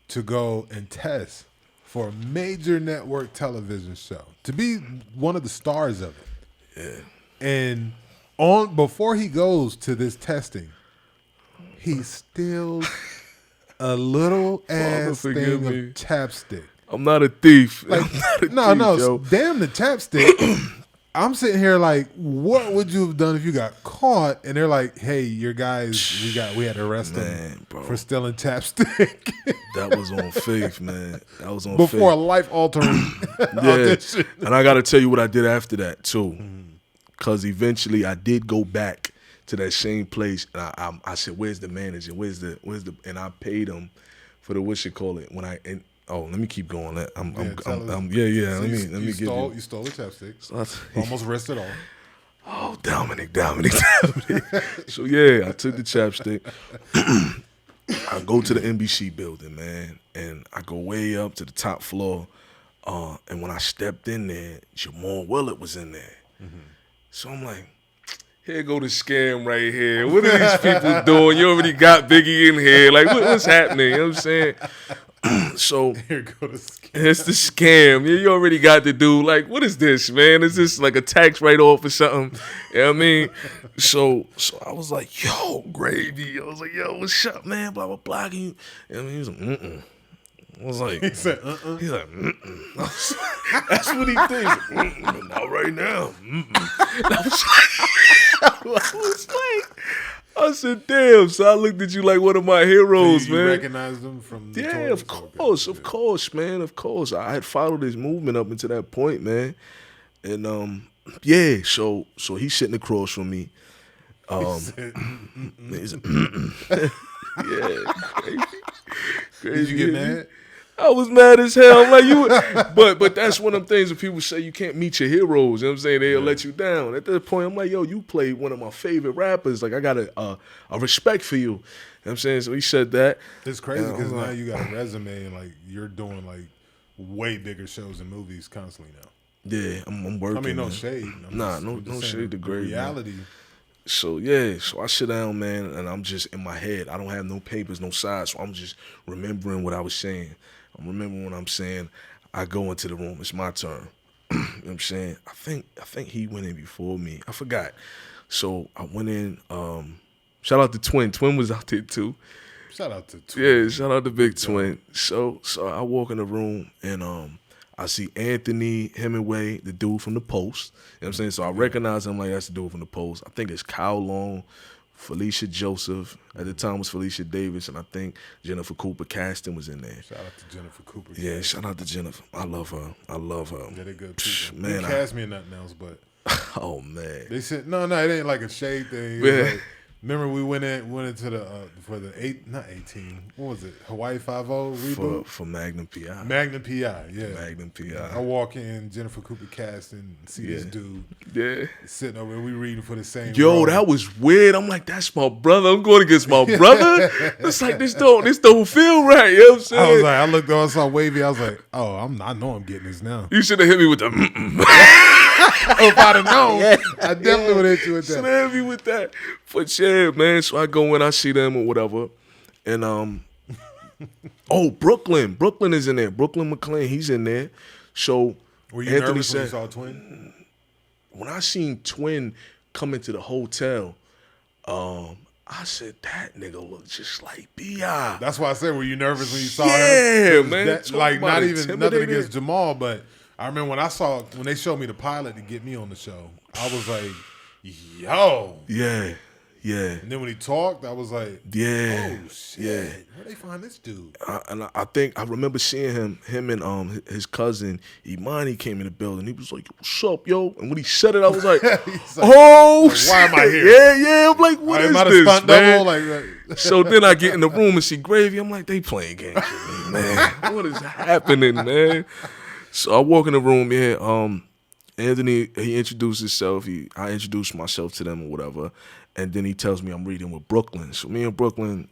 to go and test for a major network television show, to be one of the stars of it. Yeah. And before he goes to this testing, he steals a little ass thing of chapstick. I'm not a thief. Like, yo. Damn the chapstick. I'm sitting here like, what would you have done if you got caught? And they're like, hey, your guys, we had to arrest him for stealing chapstick. That was on faith, man. That was on before faith. A life-altering audition. And I got to tell you what I did after that, too. Because eventually I did go back to that same place. And I said, where's the manager? Where's the? And I paid him for the, let me keep going. Let me get you. You stole the chapstick. Almost risked it all. Oh, Dominic. So yeah, I took the chapstick. I go to the NBC building, man, and I go way up to the top floor. And when I stepped in there, Jamal Willard was in there. Mm-hmm. So I'm like, here go the scam right here. What are these people doing? You already got Biggie in here. Like, what's happening? You know what I'm saying? So here go the scam. It's the scam. You already got the dude. Like, what is this, man? Is this like a tax write-off or something? You know what I mean? So I was like, yo, Gravy. I was like, yo, what's up, man? Blah, blah, blah. You know what I mean? He was like, mm-mm. I was like, he said, He's like, mm-mm. That's what he thinks. Not right now. I said, damn. So I looked at you like one of my heroes, you man. You recognized him from the Yeah, of course, man. Of course. I had followed his movement up until that point, man. And yeah, so he's sitting across from me. He's like, yeah, crazy. Did you get mad? I was mad as hell. I'm like, but that's one of them things when people say you can't meet your heroes. You know what I'm saying? They'll let you down. At that point, I'm like, yo, you played one of my favorite rappers. Like, I got a respect for you. You know what I'm saying? So he said that. It's crazy because now you got a resume and like you're doing like way bigger shows and movies constantly now. Yeah, I'm working. I mean, no man. shade. No shade to grade. Reality. Man. So yeah, so I sit down, man, and I'm just in my head. I don't have no papers, no sides, so I'm just remembering what I was saying. I'm remembering what I'm saying. I go into the room. It's my turn. You know what I'm saying? I think he went in before me. I forgot. So I went in. Shout out to Twin. Twin was out there too. Shout out to Twin. Yeah, shout out to Big Twin. So I walk in the room and I see Anthony Hemingway, the dude from The Post. You know what I'm saying? So I recognize him like that's the dude from The Post. I think it's Kyle Long, Felicia Joseph. At the time was Felicia Davis, and I think Jennifer Cooper Caston was in there. Shout out to Jennifer Cooper. Yeah, shout out to Jennifer. I love her. Yeah, they're good people. Man, they cast me in nothing else, but oh man. They said no, it ain't like a shade thing. Like, remember we went into the for the 18. What was it? Hawaii 5-0 reboot for Magnum PI. Magnum PI, yeah. Magnum PI. I walk in, Jennifer Cooper casting, and see this dude. Yeah. Sitting over there, we reading for the same. Yo, role. That was weird. I'm like, that's my brother. I'm going against my brother. It's like this don't feel right. You know what I'm saying? I was like, I looked over, I saw Wavyy. I was like, oh, I know I'm getting this now. You should have hit me with the. If I'd have known, I definitely would have hit you with that. Should have hit me with that. But yeah, man. So I go in, I see them or whatever, and Brooklyn is in there. Brooklyn McLean, he's in there. So were you Anthony nervous said, when you saw Twin? When I seen Twin come into the hotel, I said that nigga look just like B.I. That's why I said, were you nervous when you saw him? Yeah, man. Like not even nothing against Jamal, but I remember when they showed me the pilot to get me on the show, I was like, yo. Yeah. Yeah. And then when he talked, I was like, Yeah. oh shit, Yeah. where they find this dude? I think I remember seeing him and his cousin Imani came in the building. He was like, "What's up, yo?" And when he said it, I was like, "Oh, like, why am I here? Yeah. I'm like, what is am I this, stunt man?" double? So then I get in the room and see Gravy. I'm like, they playing games with me, man. What is happening, man? So I walk in the room. Yeah. Anthony, he introduced himself. I introduced myself to them or whatever. And then he tells me I'm reading with Brooklyn. So me and Brooklyn,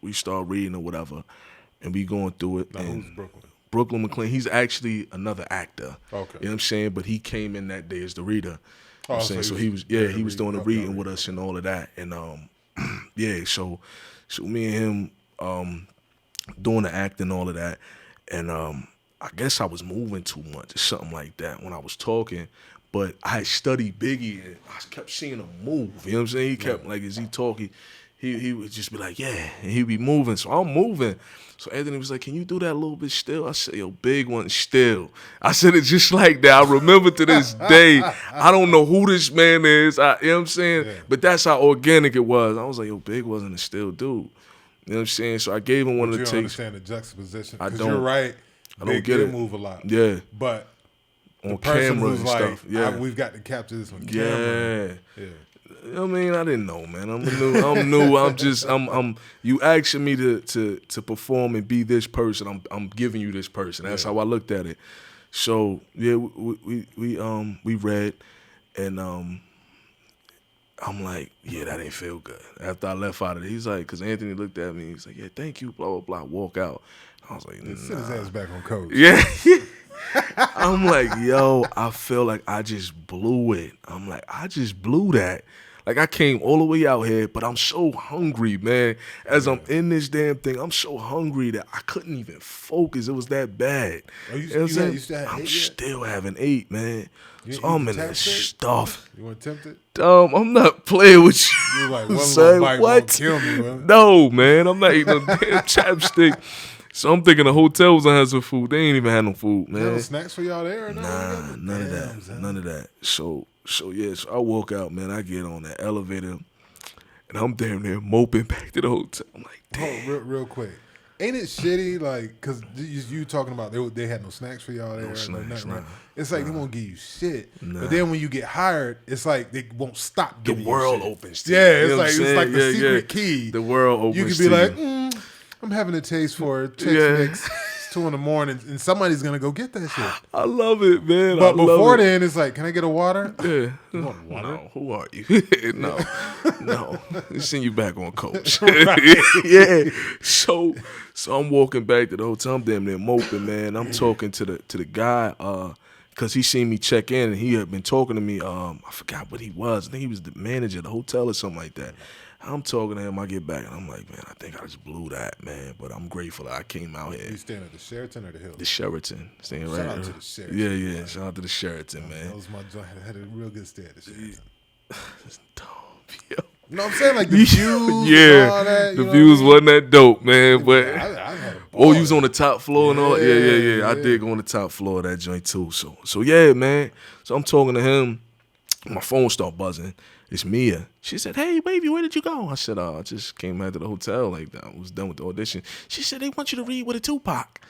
we start reading or whatever. And we going through it. Now, and who's Brooklyn? Brooklyn McLean, he's actually another actor. Okay. You know what I'm saying? But he came in that day as the reader. You know what I'm saying? So he was doing the reading with us and all of that. And yeah, so me and him doing the acting and all of that. And I guess I was moving too much or something like that when I was talking. But I had studied Biggie and I kept seeing him move. You know what I'm saying? He kept, like, as he talking, he would just be like, yeah, and he'd be moving. So I'm moving. So Anthony was like, can you do that a little bit still? I said, yo, big one still. I said it just like that. I remember to this day. I don't know who this man is. You know what I'm saying? Yeah. But that's how organic it was. I was like, yo, Big wasn't a still dude. You know what I'm saying? So I gave him one of the takes. You don't understand the juxtaposition? I don't. You're right. I don't get it. Move a lot. Yeah. But on camera and like, stuff. Yeah. we've got to capture this on camera. Yeah. I mean, I didn't know, man. I'm new. You asking me to perform and be this person. I'm giving you this person. That's how I looked at it. So yeah, we read, and I'm like, yeah, that ain't feel good. After I left out of it, he's like, because Anthony looked at me, he's like, yeah, thank you, blah blah blah. Walk out. I was like, nah. Sit his ass back on coach. Yeah. I'm like, yo, I feel like I just blew it. I'm like, I just blew that. Like, I came all the way out here, but I'm so hungry, man. As I'm in this damn thing, I'm so hungry that I couldn't even focus. It was that bad. You still having 8, man. So I'm in that stuff. You want to tempt it? I'm not playing with you. You're like, one bite won't kill me, man. No, man. I'm not eating no damn chapstick. So I'm thinking the hotel was gonna have some food. They ain't even had no food, man. No snacks for y'all there? Nah, none of that. None of that. So yeah, so I walk out, man. I get on that elevator, and I'm damn near moping back to the hotel. I'm like, damn. Oh, real quick. Ain't it shitty, like, because you talking about they had no snacks for y'all there? No snacks, nothing, right? It's like they won't give you shit. Nah. But then when you get hired, it's like they won't stop giving you shit. The world opens to you. Yeah, it's like the secret key. The world opens to you. You could be like, I'm having a taste for Chex Mix. 2 in the morning, and somebody's gonna go get that shit. I love it, man. But before then, it's like, can I get a water? Yeah. You want water? No, who are you? No. Let's send you back on coach. Yeah. So I'm walking back to the hotel. I'm damn near moping, man. I'm talking to the guy, because he seen me check in, and he had been talking to me. I forgot what he was. I think he was the manager of the hotel or something like that. I'm talking to him. I get back, and I'm like, man, I think I just blew that, man. But I'm grateful that I came out here. You staying at the Sheraton or the Hilton? The Sheraton. Staying right Shout out to the Sheraton. Yeah. Shout out to the Sheraton, man. That was my joint. I had a real good stay at the Sheraton. It's dope, yo. You know what I'm saying? Like the views and all that. The views wasn't that dope, man. But I had a ball. you was on the top floor and all? Yeah. I did go on the top floor of that joint too. So yeah, man. So I'm talking to him. My phone start buzzing. It's Mia. She said, hey, baby, where did you go? I said, I just came back to the hotel. Like, I was done with the audition. She said, they want you to read with a Tupac.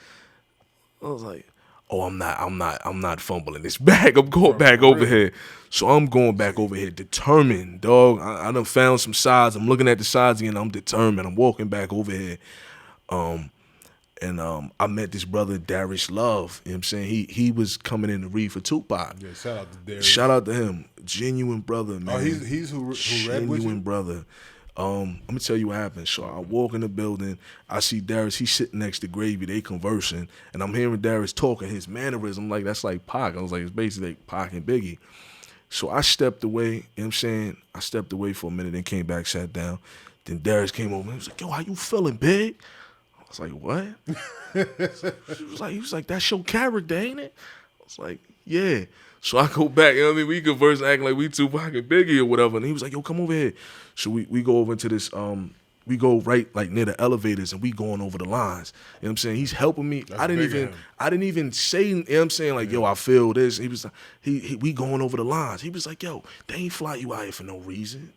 I was like, oh, I'm not fumbling this bag. I'm going back over here. So I'm going back over here determined, dog. I done found some sides. I'm looking at the sides again. I'm determined. I'm walking back over here. And I met this brother, Darius Love. You know what I'm saying? He was coming in to read for Tupac. Yeah, shout out to Darius. Shout out to him. Genuine brother, man. Oh, he's who read with you? Genuine brother. I'm going to tell you what happened. So I walk in the building. I see Darius. He's sitting next to Gravy. They conversing. And I'm hearing Darius talking. His mannerism, I'm like, that's like Pac. I was like, it's basically like Pac and Biggie. So I stepped away. You know what I'm saying? I stepped away for a minute, then came back, sat down. Then Darius came over. He was like, yo, how you feeling, big? I was like, what? He was like, that's your character, ain't it? I was like, yeah. So I go back, you know what I mean? We converse acting like we Tupac and Biggie or whatever. And he was like, yo, come over here. So we go over into this, we go right like near the elevators and we going over the lines. You know what I'm saying? He's helping me. I didn't even say, you know what I'm saying, like, yo, I feel this. He was we going over the lines. He was like, yo, they ain't fly you out here for no reason.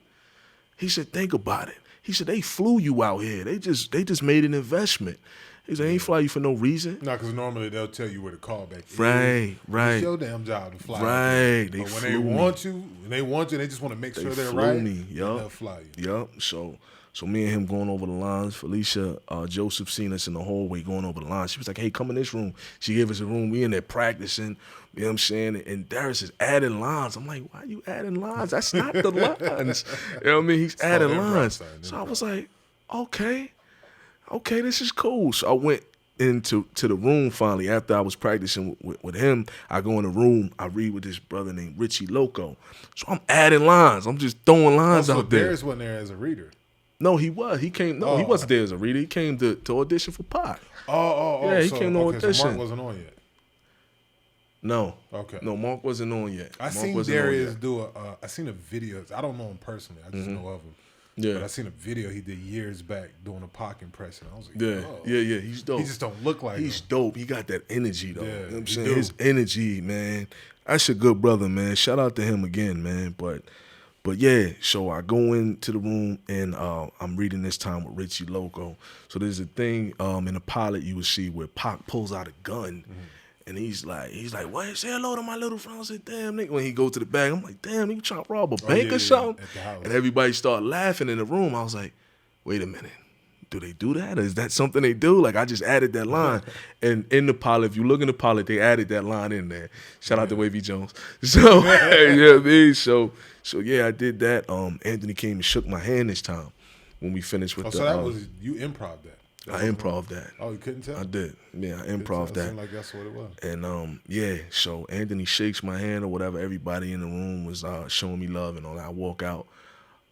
He said, think about it. He said, they flew you out here. They just made an investment. He said, they ain't fly you for no reason. No, because normally they'll tell you where the callback is. Right. It's your damn job to fly. Right. But when they want you, they just want to make sure they're right. They'll fly you. Yup. So me and him going over the lines. Felicia Joseph seen us in the hallway going over the lines. She was like, hey, come in this room. She gave us a room. We in there practicing. You know what I'm saying? And Darius is adding lines. I'm like, why are you adding lines? That's not the lines. You know what I mean? He's adding lines. So I was like, okay, this is cool. So I went into the room finally. After I was practicing with him, I go in the room. I read with this brother named Richie Loco. So I'm adding lines. I'm just throwing lines out there. Darius wasn't there as a reader. No, he was. He came. No, he wasn't there as a reader. He came to audition for Pac. Yeah, he came to audition. So Mark wasn't on yet. No. Okay. No, Mark wasn't on yet. I seen Darius do I seen a video. I don't know him personally. I just know of him. Yeah. But I seen a video he did years back doing a Pac impression. I was like, yeah. He's dope. He just don't look like He's him. dope. He got that energy though. Yeah, You know what I'm saying? His energy, man. That's a good brother, man. Shout out to him again, man. But yeah, so I go into the room and I'm reading this time with Richie Loco. So there's a thing in the pilot you would see where Pac pulls out a gun. And he's like, what? Say hello to my little friend. I said, damn, nigga. When he go to the bag, I'm like, damn, nigga trying to rob a bank or something? At the house. And everybody started laughing in the room. I was like, wait a minute. Do they do that? Or is that something they do? Like, I just added that line. And in the pilot, if you look in the pilot, they added that line in there. Shout out to Wavyy Jonez. So, yeah, man. So yeah, I did that. Anthony came and shook my hand this time when we finished with so that was, you improv that. I improv that. Oh, you couldn't tell? I did. Yeah, I improv that. It seemed like that's what it was. And yeah, so Anthony shakes my hand or whatever. Everybody in the room was showing me love and all that. I walk out.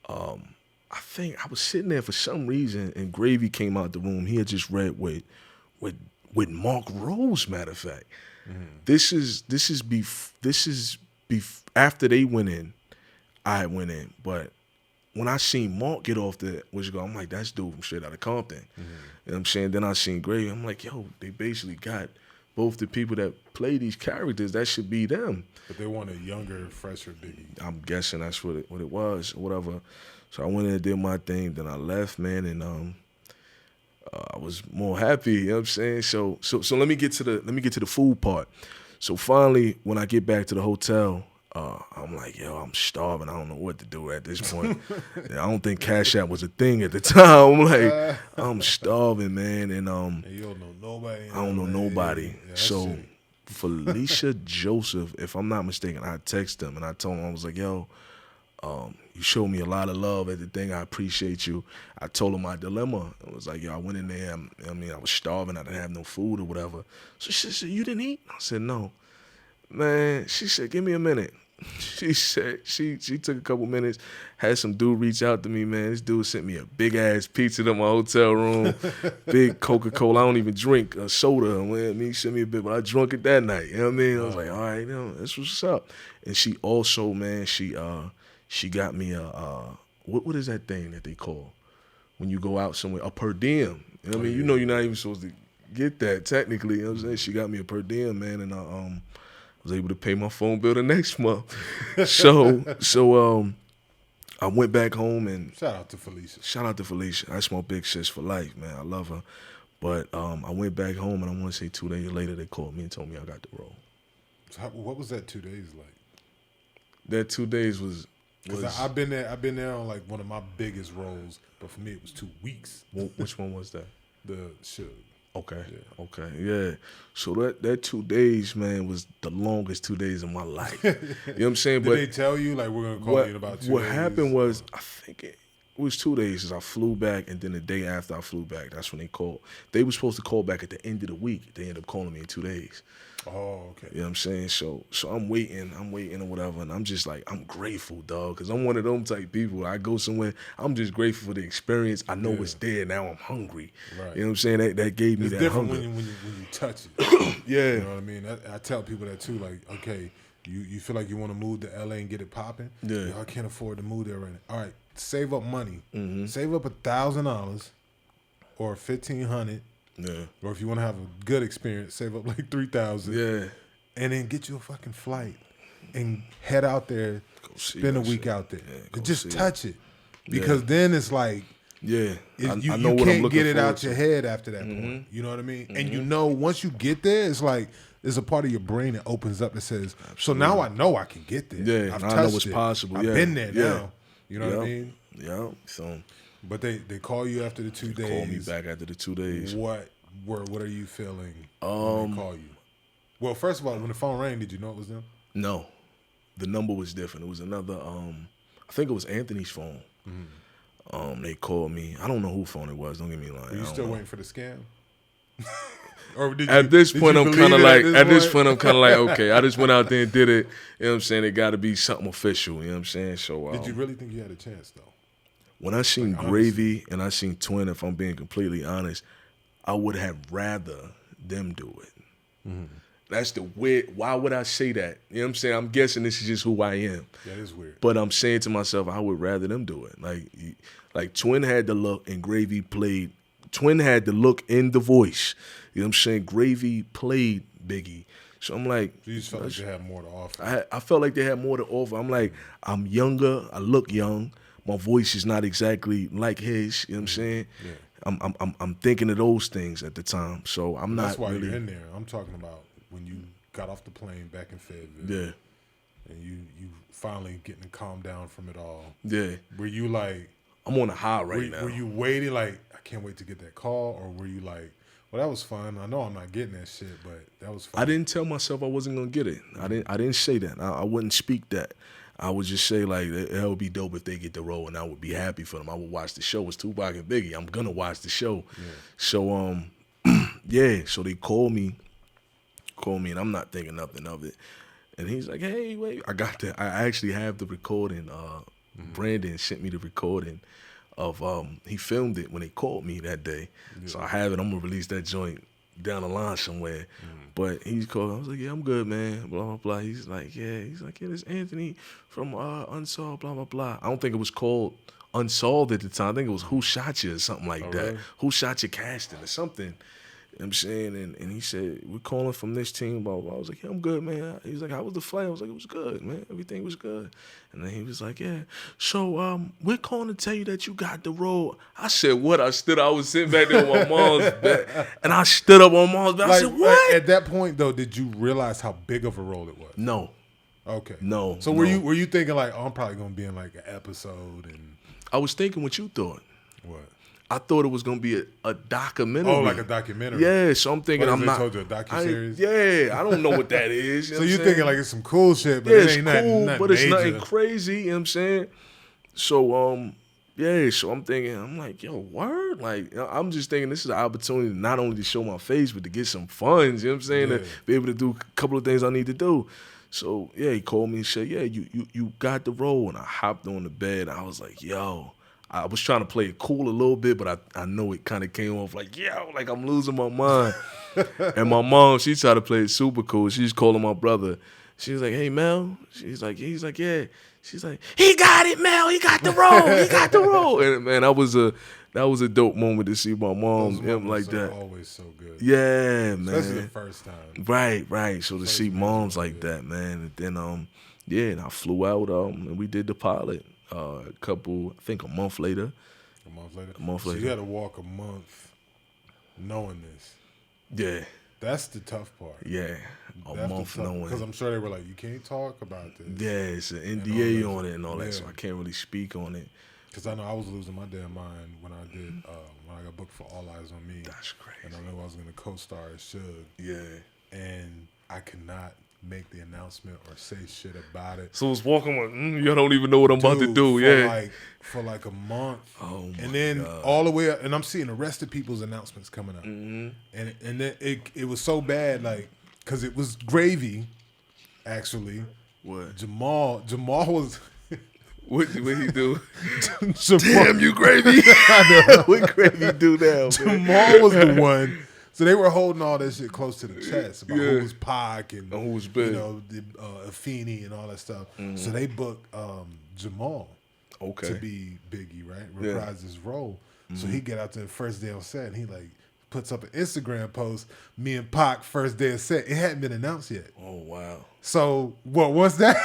I think I was sitting there for some reason, and Gravy came out the room. He had just read with Mark Rose. Matter of fact, this is after they went in. I went in, but when I seen Mark get off the I'm like, that's dude from straight out of Compton. You know what I'm saying? Then I seen Gravy. I'm like, yo, they basically got both the people that play these characters. That should be them. But they want a younger, fresher Biggie. I'm guessing that's what it was or whatever. So I went in and did my thing. Then I left, man, and I was more happy. You know what I'm saying? So let me get to the food part. So finally, when I get back to the hotel, I'm like, yo, I'm starving. I don't know what to do at this point. I don't think Cash App was a thing at the time. I'm like, I'm starving, man, and you don't know nobody. I don't know nobody. Yeah, so shitty. Felicia Joseph, if I'm not mistaken, I texted him and I told him, I was like, yo, you showed me a lot of love at the thing. I appreciate you. I told him my dilemma. It was like, yo, I went in there. I was starving. I didn't have no food or whatever. So she said, you didn't eat? I said, no. Man, she said, give me a minute. She said, she took a couple minutes, had some dude reach out to me, man. This dude sent me a big-ass pizza to my hotel room, big Coca-Cola. I don't even drink a soda. He sent me a bit, but I drunk it that night. You know what I mean? I was like, all right, that's what's up. And she also, man, she got me what is that thing that they call when you go out somewhere? A per diem. You know what I mean? You know you're not even supposed to get that technically. You know what I'm saying? She got me a per diem, man, and I was able to pay my phone bill the next month. So I went back home and shout out to Felicia. Shout out to Felicia. That's my big sis for life, man. I love her. But I went back home and I want to say 2 days later they called me and told me I got the role. So what was that 2 days like? That 2 days was because I've been there on like one of my biggest roles, but for me it was 2 weeks. Which one was that? The Suge. Okay. Yeah. Okay. Yeah. So that 2 days, man, was the longest 2 days of my life. You know what I'm saying? Did they tell you like we're gonna call you in about 2 days? What happened was I think it was 2 days since I flew back, and then the day after I flew back, that's when they called. They were supposed to call back at the end of the week. They ended up calling me in 2 days. Oh, okay. You know what I'm saying? So I'm waiting or whatever, and I'm just like, I'm grateful, dog, because I'm one of them type people. I go somewhere, I'm just grateful for the experience. I know it's there. Now I'm hungry. Right. You know what I'm saying? That gave me it's that different hunger. when you touch it. Yeah. You know what I mean? I tell people that too. Like, okay, you feel like you want to move to LA and get it popping. Yeah. I can't afford to move there right now. All right, save up money. Mm-hmm. Save up $1,000 or $1,500. Yeah. Or if you want to have a good experience, save up like $3,000. Yeah. And then get you a fucking flight and head out there, spend a week out there. Yeah, just touch it. Because then it's like, I know you what I'm can't looking get it out to. your head after that point. You know what I mean? And you know, once you get there, it's like there's a part of your brain that opens up and says, so now I know I can get there. Yeah, I've I touched know it's it. possible. I've been there now. You know what I mean? Yeah. So, but they call you after the 2 days. Call me back after the 2 days. What are you feeling when they call you? Well, first of all, when the phone rang, did you know it was them? No, the number was different. It was another. I think it was Anthony's phone. They called me. I don't know whose phone it was. Don't get me lying. Are you still waiting for the scam? Or at this point, I'm kind of like, okay, I just went out there and did it. You know what I'm saying? It got to be something official. You know what I'm saying? So, did you really think you had a chance, though? When I seen Gravy and I seen Twin, if I'm being completely honest, I would have rather them do it. That's the weird. Why would I say that? You know what I'm saying? I'm guessing this is just who I am. That is weird. But I'm saying to myself, I would rather them do it. Like Twin had the look and Gravy played. Twin had the look and the voice. You know what I'm saying? Gravy played Biggie. So I'm like, so you just felt like they had more to offer. I felt like they had more to offer. I'm like, I'm younger. I look young. My voice is not exactly like his. You know what I'm saying? Yeah. I'm thinking of those things at the time. So I'm not. That's why really, you're in there. I'm talking about when you got off the plane back in Fayetteville. Yeah. And you finally getting to calm down from it all. Yeah. Were you like, I'm on a high now. Were you waiting like, I can't wait to get that call? Or were you like, well, that was fun. I know I'm not getting that shit, but that was fun. I didn't tell myself I wasn't gonna get it. I didn't say that. I wouldn't speak that. I would just say like it would be dope if they get the role, and I would be happy for them. I would watch the show. It's Tupac and Biggie. I'm gonna watch the show. Yeah. So so they call me, and I'm not thinking nothing of it. And he's like, hey, wait, I got that. I actually have the recording. Brandon sent me the recording of he filmed it when they called me that day. Yeah. So I have it. I'm gonna release that joint down the line somewhere. But he's called. I was like, yeah, I'm good, man. Blah blah blah. He's like, yeah, this Anthony from Unsolved. Blah blah blah. I don't think it was called Unsolved at the time. I think it was Who Shot You or something like that. Really? Who Shot Your Casting or something. You know what I'm saying? And he said, we're calling from this team, blah, blah. I was like, yeah, I'm good, man. He was like, how was the flight? I was like, it was good, man. Everything was good. And then he was like, yeah. So we're calling to tell you that you got the role. I said, what? I was sitting back there on my mom's bed. And I stood up on mom's bed. I said, what? At that point, though, did you realize how big of a role it was? No. Okay. No. So were you thinking like, oh, I'm probably going to be in like an episode? And I was thinking what you thought. What? I thought it was gonna be a documentary. Oh, like a documentary. Yeah, so I'm thinking I'm not. Told you a docuseries. Yeah, I don't know what that is. So you're thinking like it's some cool shit, but it ain't cool, nothing but it's major. nothing crazy. You know what I'm saying? So so I'm thinking, I'm like, yo, word? Like, I'm just thinking this is an opportunity not only to show my face, but to get some funds. You know what I'm saying? To be able to do a couple of things I need to do. So yeah, he called me and said, yeah, you got the role, and I hopped on the bed. And I was like, yo. I was trying to play it cool a little bit, but I know it kind of came off like, yo, like I'm losing my mind. And my mom, she tried to play it super cool. She's calling my brother. She's like, hey, Mel. He's like, yeah. She's like, he got it, Mel. He got the role. He got the role. And man, that was a dope moment to see my mom like that. Always so good. Yeah, man. Especially the first time. Right. So to see moms like that, man. And then and I flew out and we did the pilot. I think a month later. So you had to walk a month knowing this. Yeah. That's the tough part. Yeah. A month knowing. Because I'm sure they were like, you can't talk about this. Yeah, it's an NDA on it and all that, so I can't really speak on it. Because I know I was losing my damn mind when I did, when I got booked for All Eyes on Me. That's crazy. And I knew I was going to co-star as Suge. Yeah. And I could not make the announcement or say shit about it. So I was walking like, you don't even know what I'm about to do. For like a month. Oh my And then God. all the way up, and I'm seeing the rest of people's announcements coming up. Mm-hmm. And then it was so bad, like, because it was Gravy, actually. What? Jamal was... What he do? Jamal, damn you, Gravy. What Gravy do now? Jamal was the one. So they were holding all that shit close to the chest about who was Pac and who was big. The Afeni and all that stuff. Mm-hmm. So they booked Jamal to be Biggie, right? Reprise his role. Mm-hmm. So he get out there the first day on set and he like puts up an Instagram post, me and Pac first day of set. It hadn't been announced yet. Oh wow. So once that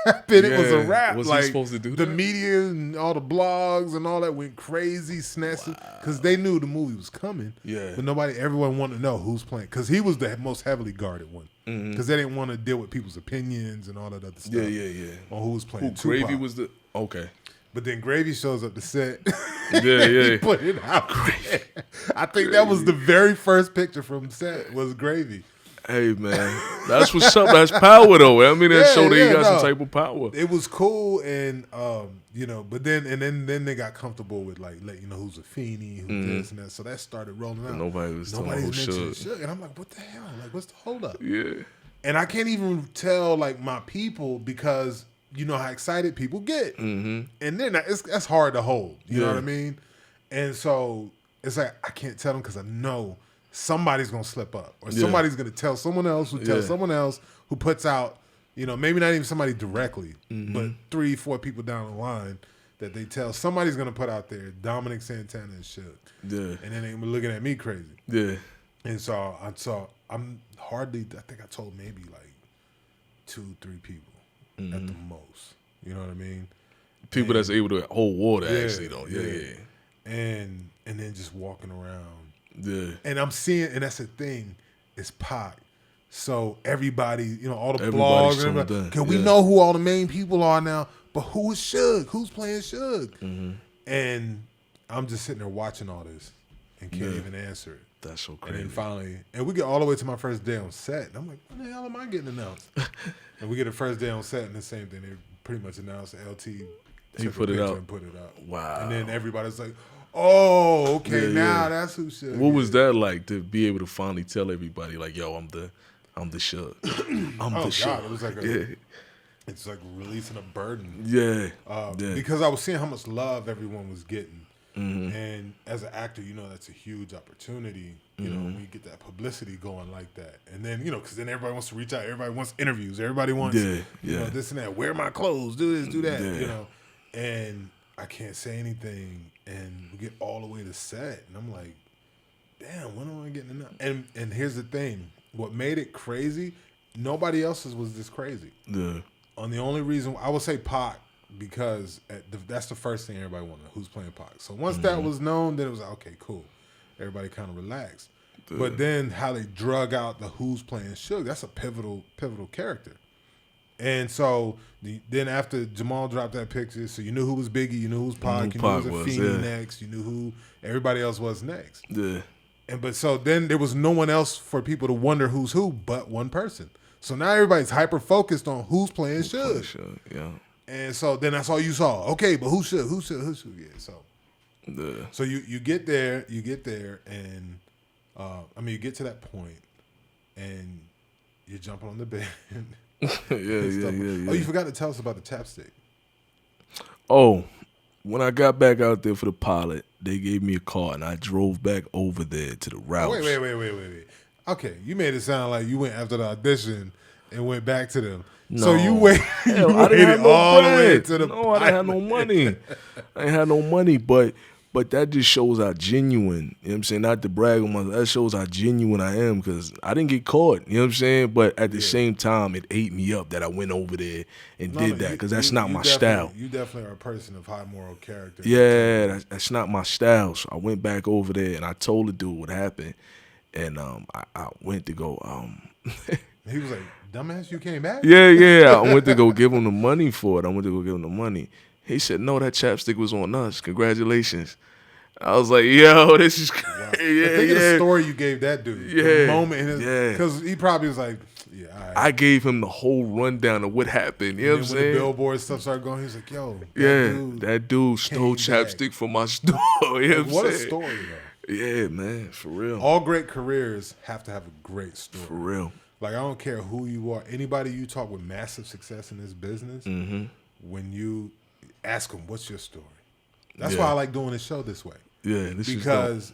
happened, it was a wrap. Was like, he supposed to do the that? media and all the blogs and all that went crazy, snatching, because they knew the movie was coming. Yeah. But everyone wanted to know who's playing, because he was the most heavily guarded one. Because they didn't want to deal with people's opinions and all that other stuff. Yeah. On who was playing. Gravy was the okay. But then Gravy shows up to set. Yeah. He put it out. I think that was the very first picture from set was Gravy. Hey man, that's what's up. That's power though. I mean, that showed that he got some type of power. It was cool, and but then they got comfortable with like let you know who's a Feeny, who's this and that. So that started rolling out. Nobody's mentioning Suge, and I'm like, what the hell? Like, what's the hold up? Yeah. And I can't even tell like my people because you know how excited people get, and then that's hard to hold. You know what I mean? And so it's like I can't tell them because I know somebody's gonna slip up, or somebody's gonna tell someone else who tells someone else who puts out, maybe not even somebody directly, but 3-4 people down the line that they tell somebody's gonna put out there Dominic Santana and shit. Yeah. And then they were looking at me crazy. Yeah. And so I'm hardly. I think I told maybe like 2-3 people at the most. You know what I mean? People that's able to hold water actually though. Yeah. And then just walking around. Yeah. And I'm seeing, and that's the thing, it's Pac. So everybody, all the blogs, can we know who all the main people are now? But who is Suge? Who's playing Suge? And I'm just sitting there watching all this and can't even answer it. That's so crazy. And then finally, we get all the way to my first day on set. And I'm like, when the hell am I getting announced? And we get the first day on set, and the same thing. They pretty much announced LT. He put it out. And put it out. Wow. And then everybody's like, oh, okay, now that's who Suge. What was that like to be able to finally tell everybody like, yo, I'm the Suge. I'm the Suge. God, it was like it's like releasing a burden. Yeah. Because I was seeing how much love everyone was getting. And as an actor, that's a huge opportunity, when you get that publicity going like that. And then, because then everybody wants to reach out. Everybody wants interviews. Everybody wants, this and that. Wear my clothes. Do this, do that, And I can't say anything. And we get all the way to set. And I'm like, damn, when am I getting enough? And here's the thing. What made it crazy, nobody else's was this crazy. Yeah. On the only reason, I would say Pac, because that's the first thing everybody wanted, who's playing Pac. So once that was known, then it was like, okay, cool. Everybody kind of relaxed. But then how they drug out the who's playing Suge, that's a pivotal character. And so then after Jamal dropped that picture, so you knew who was Biggie, you knew who was Pac, you knew who was Afeni next, you knew who everybody else was next. Yeah. But so then there was no one else for people to wonder who's who but one person. So now everybody's hyper focused on who's playing Suge. Yeah. And so then that's all you saw. Okay, but who should? Yeah. So you get there, and you get to that point, and you're jumping on the bed. Yeah. Oh, you forgot to tell us about the chapstick. Oh, when I got back out there for the pilot, they gave me a car, and I drove back over there to the route. Wait. Okay, you made it sound like you went after the audition and went back to them. No. So you waited I didn't have no all bread. the way to the No, I didn't have no money. I didn't have no money, but that just shows how genuine, you know what I'm saying? Not to brag on myself, that shows how genuine I am because I didn't get caught, you know what I'm saying? But at the same time, it ate me up that I went over there and did that because that's not my style. You definitely are a person of high moral character. Yeah, that's not my style. So I went back over there and I told the dude what happened. And I went to go. He was like, dumbass, you came back? Yeah. I went to go give him the money for it. He said, no, that chapstick was on us. Congratulations. I was like, yo, this is crazy. Wow. Think of the story you gave that dude. The moment. Because he probably was like, yeah, all right. I gave him the whole rundown of what happened. You know what I'm saying? When the billboard stuff started going, he was like, yo. That dude stole chapstick from my store. You know what a story, though. Yeah, man, for real. All great careers have to have a great story. For real. Like, I don't care who you are. Anybody you talk with massive success in this business, when you ask them, what's your story? That's why I like doing this show this way. Yeah, because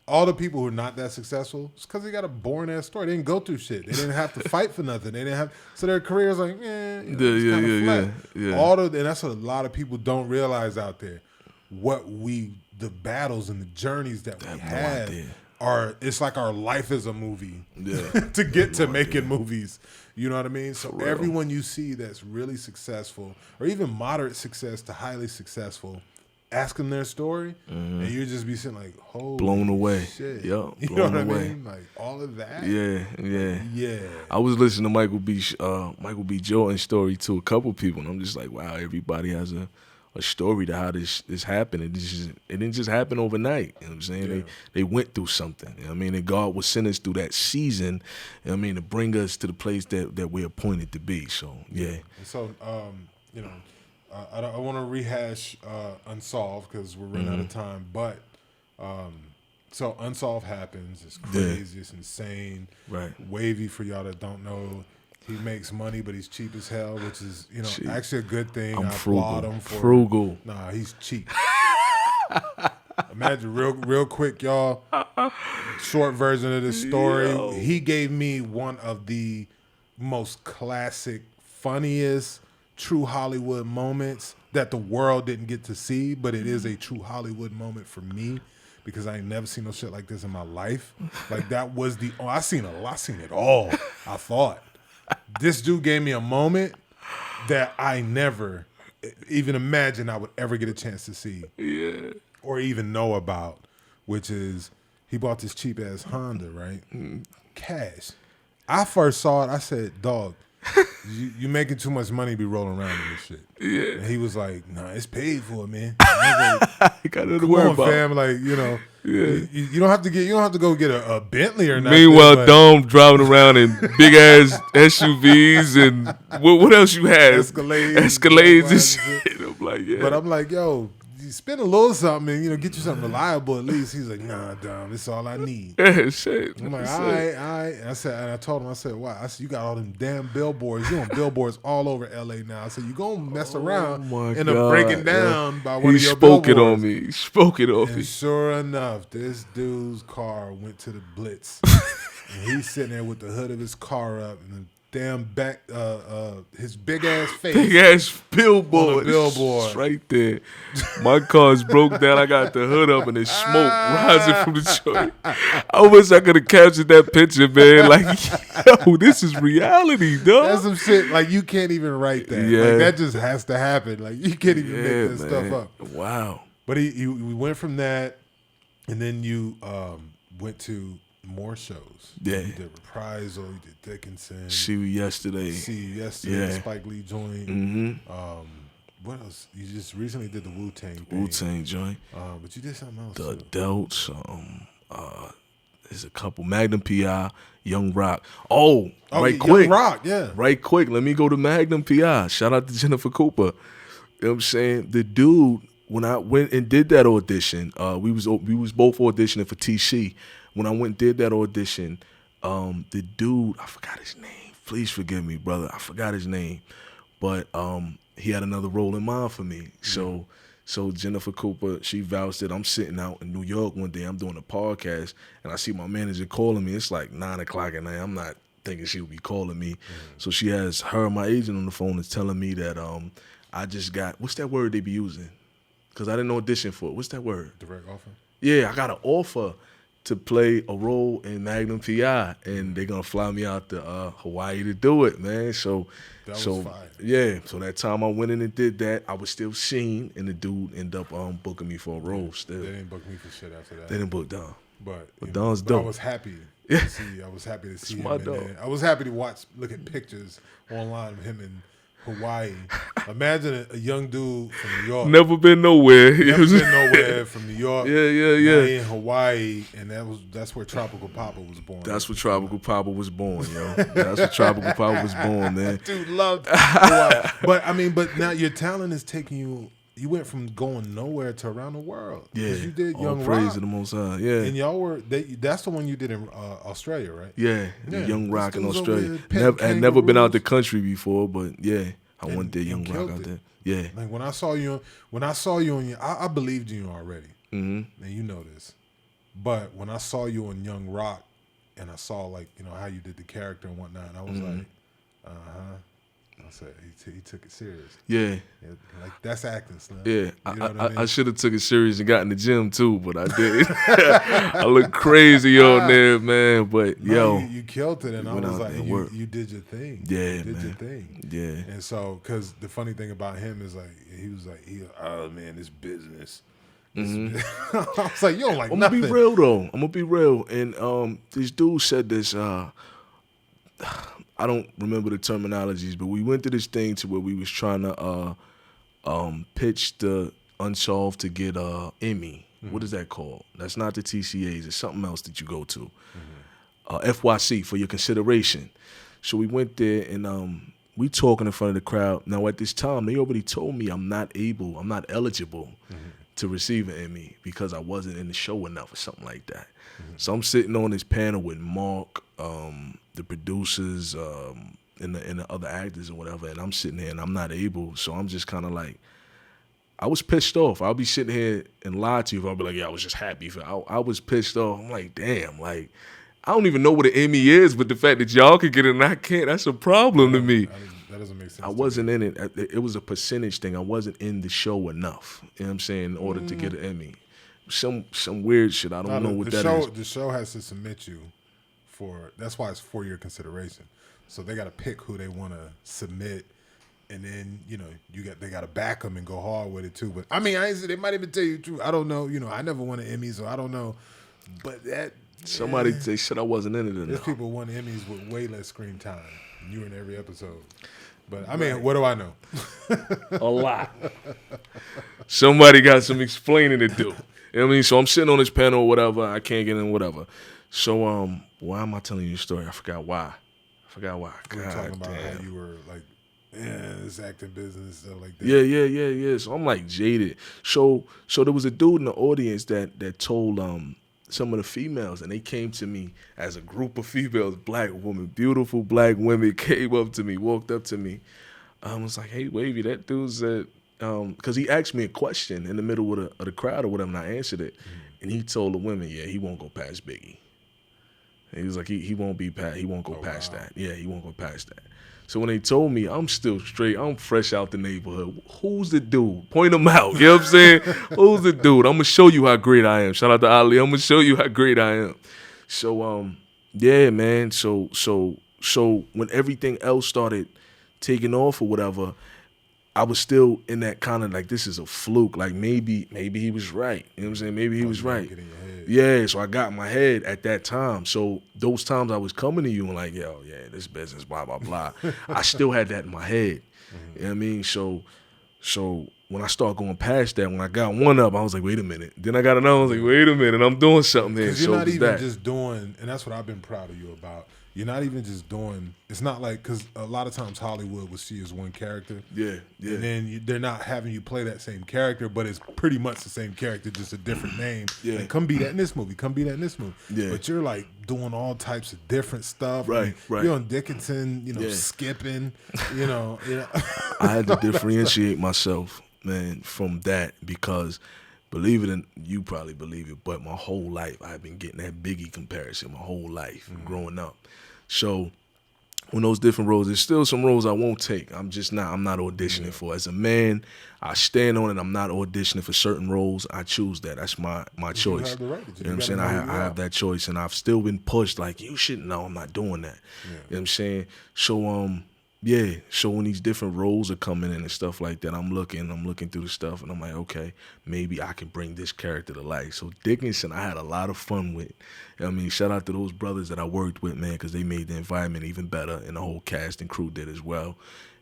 all the people who are not that successful, it's because they got a boring-ass story. They didn't go through shit. They didn't have to fight for nothing. They didn't have... So their career's like, yeah. And that's what a lot of people don't realize out there. The battles and the journeys that we had it's like our life is a movie. Yeah. To get to making movies. You know what I mean? So real. everyone you see that's really successful, or even moderate success to highly successful, ask them their story, and you just be sitting like, holy blown away. shit. Yup, You know blown what away. I mean? Like all of that. Yeah. Yeah. I was listening to Michael B. Jordan's story to a couple people, and I'm just like, wow, everybody has a story to how this happened. It didn't just happen overnight. You know what I'm saying? Yeah. They went through something. You know what I mean? And God would send us through that season, you know what I mean, to bring us to the place that we're appointed to be. So, yeah. And so, you know, I want to rehash Unsolved because we're running out of time. But so Unsolved happens. It's crazy. It's insane. Right. Wavyy, for y'all that don't know, he makes money, but he's cheap as hell, which is, you know, actually a good thing. I'm I applaud him for frugal. Nah, he's cheap. Imagine real quick, y'all. Short version of this story. Yo. He gave me one of the most classic, funniest, true Hollywood moments that the world didn't get to see, but it is a true Hollywood moment for me because I ain't never seen no shit like this in my life. Like that was I seen it all. I thought this dude gave me a moment that I never even imagined I would ever get a chance to see. Yeah. Or even know about, which is he bought this cheap ass Honda, right? Cash. I first saw it, I said, dog, you making too much money to be rolling around in this shit. Yeah. And he was like, nah, it's paid for, man. I was like, You got nothing to come worry on, about. fam. Like, you know, Yeah. you don't have to go get a Bentley or nothing. Meanwhile, but Dom driving around in big ass SUVs and what else you had? Escalades and shit. I'm like, yeah. But I'm like, yo, you spend a little something and, you know, get you something reliable at least. He's like, nah, Dom, this is all I need. Yeah, shit. I'm like, all right. And I told him, I said, wow. I said, you got all them damn billboards. You on billboards all over LA now. I said, you gonna mess around, end up breaking down by one of your billboards. He spoke it on me. And sure enough, this dude's car went to the blitz. And he's sitting there with the hood of his car up and the damn back, his big ass face. Big ass billboard. On a billboard. It's right there. My car's broke down. I got the hood up and there's smoke rising from the joint. I wish I could have captured that picture, man. Like, yo, this is reality, dog. That's some shit. Like, you can't even write that. Yeah. Like, that just has to happen. Like, you can't even make that stuff up. Wow. But we went from that, and then you went to more shows. Yeah. You did Reprisal, you did Dickinson. See you yesterday. The Spike Lee joint. Mm-hmm. What else? You just recently did the Wu-Tang thing. Wu-Tang joint. But you did something else. The too. Adults. There's a couple. Magnum P.I., Young Rock. Oh, right quick. Young Rock, yeah. Right quick. Let me go to Magnum P.I. Shout out to Jennifer Cooper. You know what I'm saying? The dude, when I went and did that audition, we was both auditioning for TC. When I went and did that audition, the dude, I forgot his name. Please forgive me, brother. I forgot his name. But he had another role in mind for me. So Jennifer Cooper, she vouched that I'm sitting out in New York one day. I'm doing a podcast, and I see my manager calling me. It's like 9 o'clock at night. I'm not thinking she would be calling me. So she has her and my agent on the phone and telling me that I just got, what's that word they be using? Because I didn't audition for it. What's that word? Direct offer? Yeah, I got an offer to play a role in Magnum P.I., and they're gonna fly me out to Hawaii to do it, man. So fire. Yeah, so that time I went in and did that, I was still seen, and the dude ended up booking me for a role still. They didn't book me for shit after that. They didn't book Don. But Don's but I dope. was happy. Yeah. I was happy to see It's him my in dog. there. I was happy to look at pictures online of him in Hawaii. Imagine a young dude from New York. Never been nowhere. Never been nowhere from New York. Yeah. Now he in Hawaii, and that's where Tropical Papa was born. That's where Tropical Papa was born, yo. That's where Tropical Papa was born, man. Dude loved Hawaii. But now your talent is taking you. You went from going nowhere to around the world. Yeah, you did all Young praise Rock. to the Most High. Yeah, And y'all were that's the one you did in Australia, right? yeah, Yeah, Young Rock in this dude's over Australia. here petting Had never been out the kangaroos. country before, but yeah, I went there. Young Rock killed out it. there. Yeah. Like when I saw you on your, I believed in you already, and you know this. But when I saw you on Young Rock, and I saw like how you did the character and whatnot, I was like, I said he took it serious. Yeah. Like that's acting, son. Yeah, you know what I mean? I should have took it serious and got in the gym too, but I didn't. I look crazy on there, man. But no, you killed it, and I was like, you did your thing. Yeah, you did man. your thing. Yeah. And so, because the funny thing about him is like, he was like, oh man, this business. I was like, you don't like I'm nothing. gonna be real though. I'm gonna be real. And this dude said this. I don't remember the terminologies, but we went to this thing to where we was trying to pitch the Unsolved to get Emmy. Mm-hmm. What is that called? That's not the TCAs. It's something else that you go to. Mm-hmm. FYC for your consideration. So we went there and we talking in front of the crowd. Now at this time, they already told me I'm not eligible to receive an Emmy because I wasn't in the show enough or something like that. Mm-hmm. So I'm sitting on this panel with Mark, the producers, and the other actors or whatever, and I'm sitting here and I'm not able. So I'm just kind of like, I was pissed off. I'll be sitting here and lie to you if I'll be like, yeah, I was just happy. I was pissed off. I'm like, damn, like, I don't even know what an Emmy is, but the fact that y'all could get it and I can't, that's a problem to me. That doesn't make sense. I wasn't in it. It was a percentage thing. I wasn't in the show enough, you know what I'm saying, in order to get an Emmy. Some weird shit. I don't know what that is. The show has to submit you for, that's why it's for your consideration. So they got to pick who they want to submit, and then they got to back them and go hard with it too. But I mean, they might even tell you the truth. I don't know. I never won an Emmy, so I don't know. But that they said I wasn't in it enough. There's people who won Emmys with way less screen time. You were in every episode. But I mean, what do I know? A lot. Somebody got some explaining to do. You know what I mean? So I'm sitting on this panel or whatever. I can't get in, whatever. So why am I telling you the story? I forgot why. We were talking about how you were like, this acting business, stuff like that. Yeah. So I'm like jaded. So there was a dude in the audience that told some of the females, and they came to me as a group of females, black women, beautiful black women, came up to me, walked up to me. I was like, hey, Wavyy, that dude said, because he asked me a question in the middle of the crowd or whatever, and I answered it. And he told the women, yeah, he won't go past Biggie. And he was like, he won't go past that. Yeah, he won't go past that. So when they told me, I'm still straight, I'm fresh out the neighborhood. Who's the dude? Point him out. You know what I'm saying? Who's the dude? I'm going to show you how great I am. Shout out to Ali. I'm going to show you how great I am. So, yeah, man. So when everything else started taking off or whatever, I was still in that kind of like, this is a fluke. Like maybe he was right. You know what I'm saying? Maybe he was right. Yeah, so I got in my head at that time. So those times I was coming to you and like, yo, yeah, this business, blah, blah, blah. I still had that in my head. Mm-hmm. You know what I mean? So when I started going past that, when I got one up, I was like, wait a minute. Then I got another, I was like, wait a minute, I'm doing something here. Because you're not even just doing, and that's what I've been proud of you about. You're not even just doing, it's not like, because a lot of times Hollywood will see you as one character. Yeah. And then they're not having you play that same character, but it's pretty much the same character, just a different name. Yeah. Like, come be that in this movie. Come be that in this movie. Yeah. But you're like doing all types of different stuff. Right. You're on Dickinson, skipping, I had to differentiate myself, man, from that because believe it, and you probably believe it, but my whole life I've been getting that Biggie comparison my whole life growing up. So when those different roles, there's still some roles I won't take. I'm not auditioning for. As a man, I stand on it. I'm not auditioning for certain roles. I choose that. That's my choice. You have the right to. You know what I'm saying? I have that choice, and I've still been pushed like, you shouldn't know. I'm not doing that. Yeah. You know what I'm saying? So, yeah, so when these different roles are coming in and stuff like that, I'm looking through the stuff, and I'm like, okay, maybe I can bring this character to life. So Dickinson, I had a lot of fun with. I mean, shout out to those brothers that I worked with, man, because they made the environment even better, and the whole cast and crew did as well.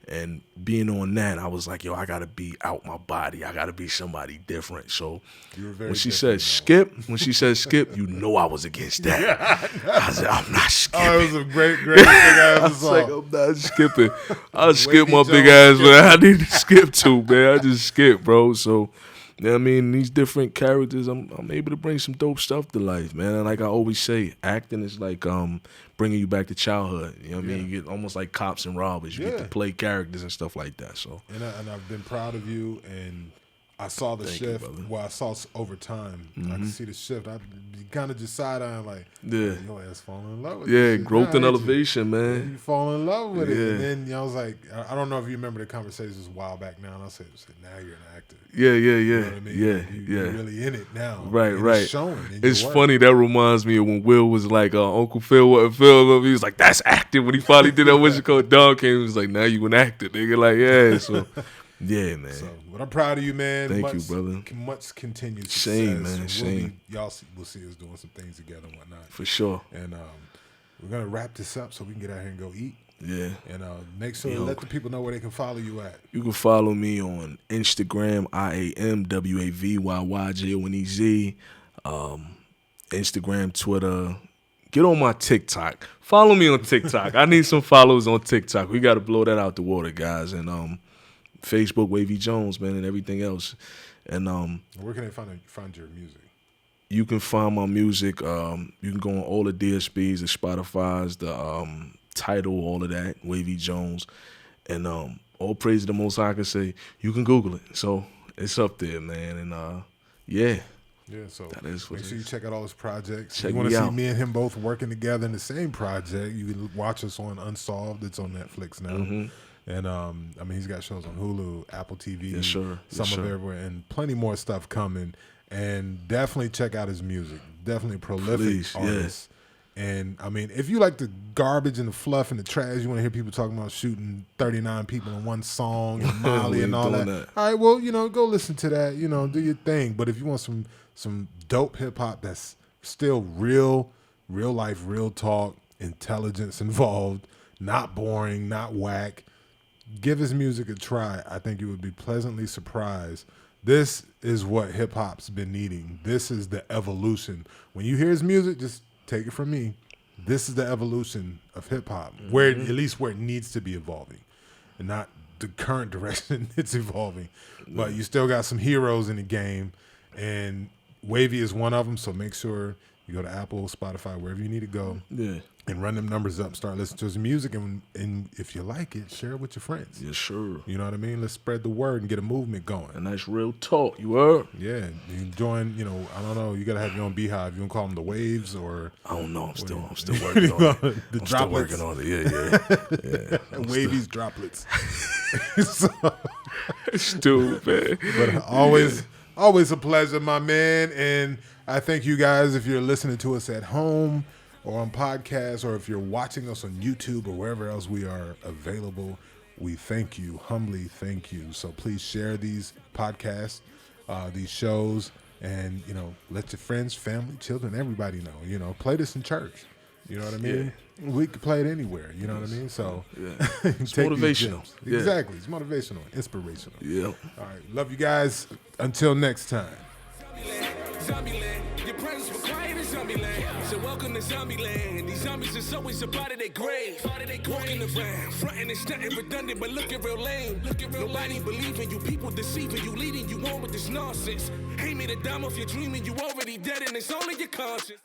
And being on that, I was like, yo, I got to be out my body. I got to be somebody different. So when she said skip, you know I was against that. Yeah, I said, I'm not skipping. Oh, it was a great thing I was like, I'm not skipping. I'll skip my big ass, but I need to skip too, man. I just skip, bro. So, you know what I mean? These different characters, I'm able to bring some dope stuff to life, man. And like I always say, acting is like bringing you back to childhood. You know what I mean? You get almost like cops and robbers. You get to play characters and stuff like that. So and I've been proud of you, and I saw the Thank you, shift. brother. Well, I saw over time. I can see the shift. I kind of just side-eyeing like, Yeah. your ass falling in love with Yeah, this shit growth now, and ain't you? elevation, man. You fall in love with it. Yeah. And then I was like, I don't know if you remember the conversations a while back now. And I said, now you're an actor. Yeah. You know what I mean? Yeah, Like, you're really in it now. Right, and right. It's showing in your It's work. funny, that reminds me of when Will was like, Uncle Phil wasn't Phil. He was like, that's acting. When he finally did that, what's it called? Dog came, he was like, now you an actor, nigga. Like, yeah, so, yeah, man. So, but I'm proud of you, man. Thank you, brother. Much continued success. Shame, man, shame. Y'all will see us doing some things together and whatnot. For sure. And we're going to wrap this up so we can get out here and go eat. Yeah. And make sure to let the people know where they can follow you at. You can follow me on Instagram, IAMWAVYYJONEZ. Instagram, Twitter. Get on my TikTok. Follow me on TikTok. I need some followers on TikTok. We got to blow that out the water, guys. And Facebook, Wavyy Jonez, man, and everything else. And where can they find your music? You can find my music. You can go on all the DSPs, the Spotify's, the Tidal, all of that, Wavyy Jonez. And all praise to the Most High, I can say. You can Google it. So it's up there, man. And yeah. Yeah, so that is make sure you check out all his projects. Check you want me to see out. me and him both working together in the same project, you can watch us on Unsolved. It's on Netflix now. And I mean, he's got shows on Hulu, Apple TV, Yes, sir. some Yes, of sir. everywhere, and plenty more stuff coming. And definitely check out his music. Definitely a prolific artist. And I mean, if you like the garbage and the fluff and the trash, you want to hear people talking about shooting 39 people in one song and Molly and all that. All right, well, go listen to that. Do your thing. But if you want some dope hip hop that's still real life, real talk, intelligence involved, not boring, not whack, give his music a try. I think you would be pleasantly surprised. This is what hip hop's been needing. This is the evolution. When you hear his music, just take it from me. This is the evolution of hip hop, where at least where it needs to be evolving, and not the current direction it's evolving. But you still got some heroes in the game, and Wavyy is one of them. So make sure you go to Apple, Spotify, wherever you need to go, and run them numbers up. Start listening to his music, and if you like it, share it with your friends. Yes, sure. You know what I mean? Let's spread the word and get a movement going. A nice real talk, you heard? Yeah, you join. I don't know. You gotta have your own beehive. You gonna call them the waves or? I don't know. I'm still working on it. The I'm droplets. still working on it. Yeah. Wavy's droplets. Stupid. But always a pleasure, my man. And I thank you guys if you're listening to us at home or on podcasts, or if you're watching us on YouTube or wherever else we are available. We thank you, humbly thank you. So please share these podcasts, these shows, and let your friends, family, children, everybody know. Play this in church. You know what I mean? Yeah. We could play it anywhere. You know what I mean? So it's motivational. Exactly. It's motivational, inspirational. Yeah. All right. Love you guys. Until next time. Zombieland, your presence required in Zombieland. So welcome to Zombieland. These zombies is always a part of their grave. Walking around, fronting and stunting redundant, but looking real lame. Nobody believing you, people deceiving you, leading you on with this nonsense. Hate me to dime off your dreaming, you already dead and it's only your conscience.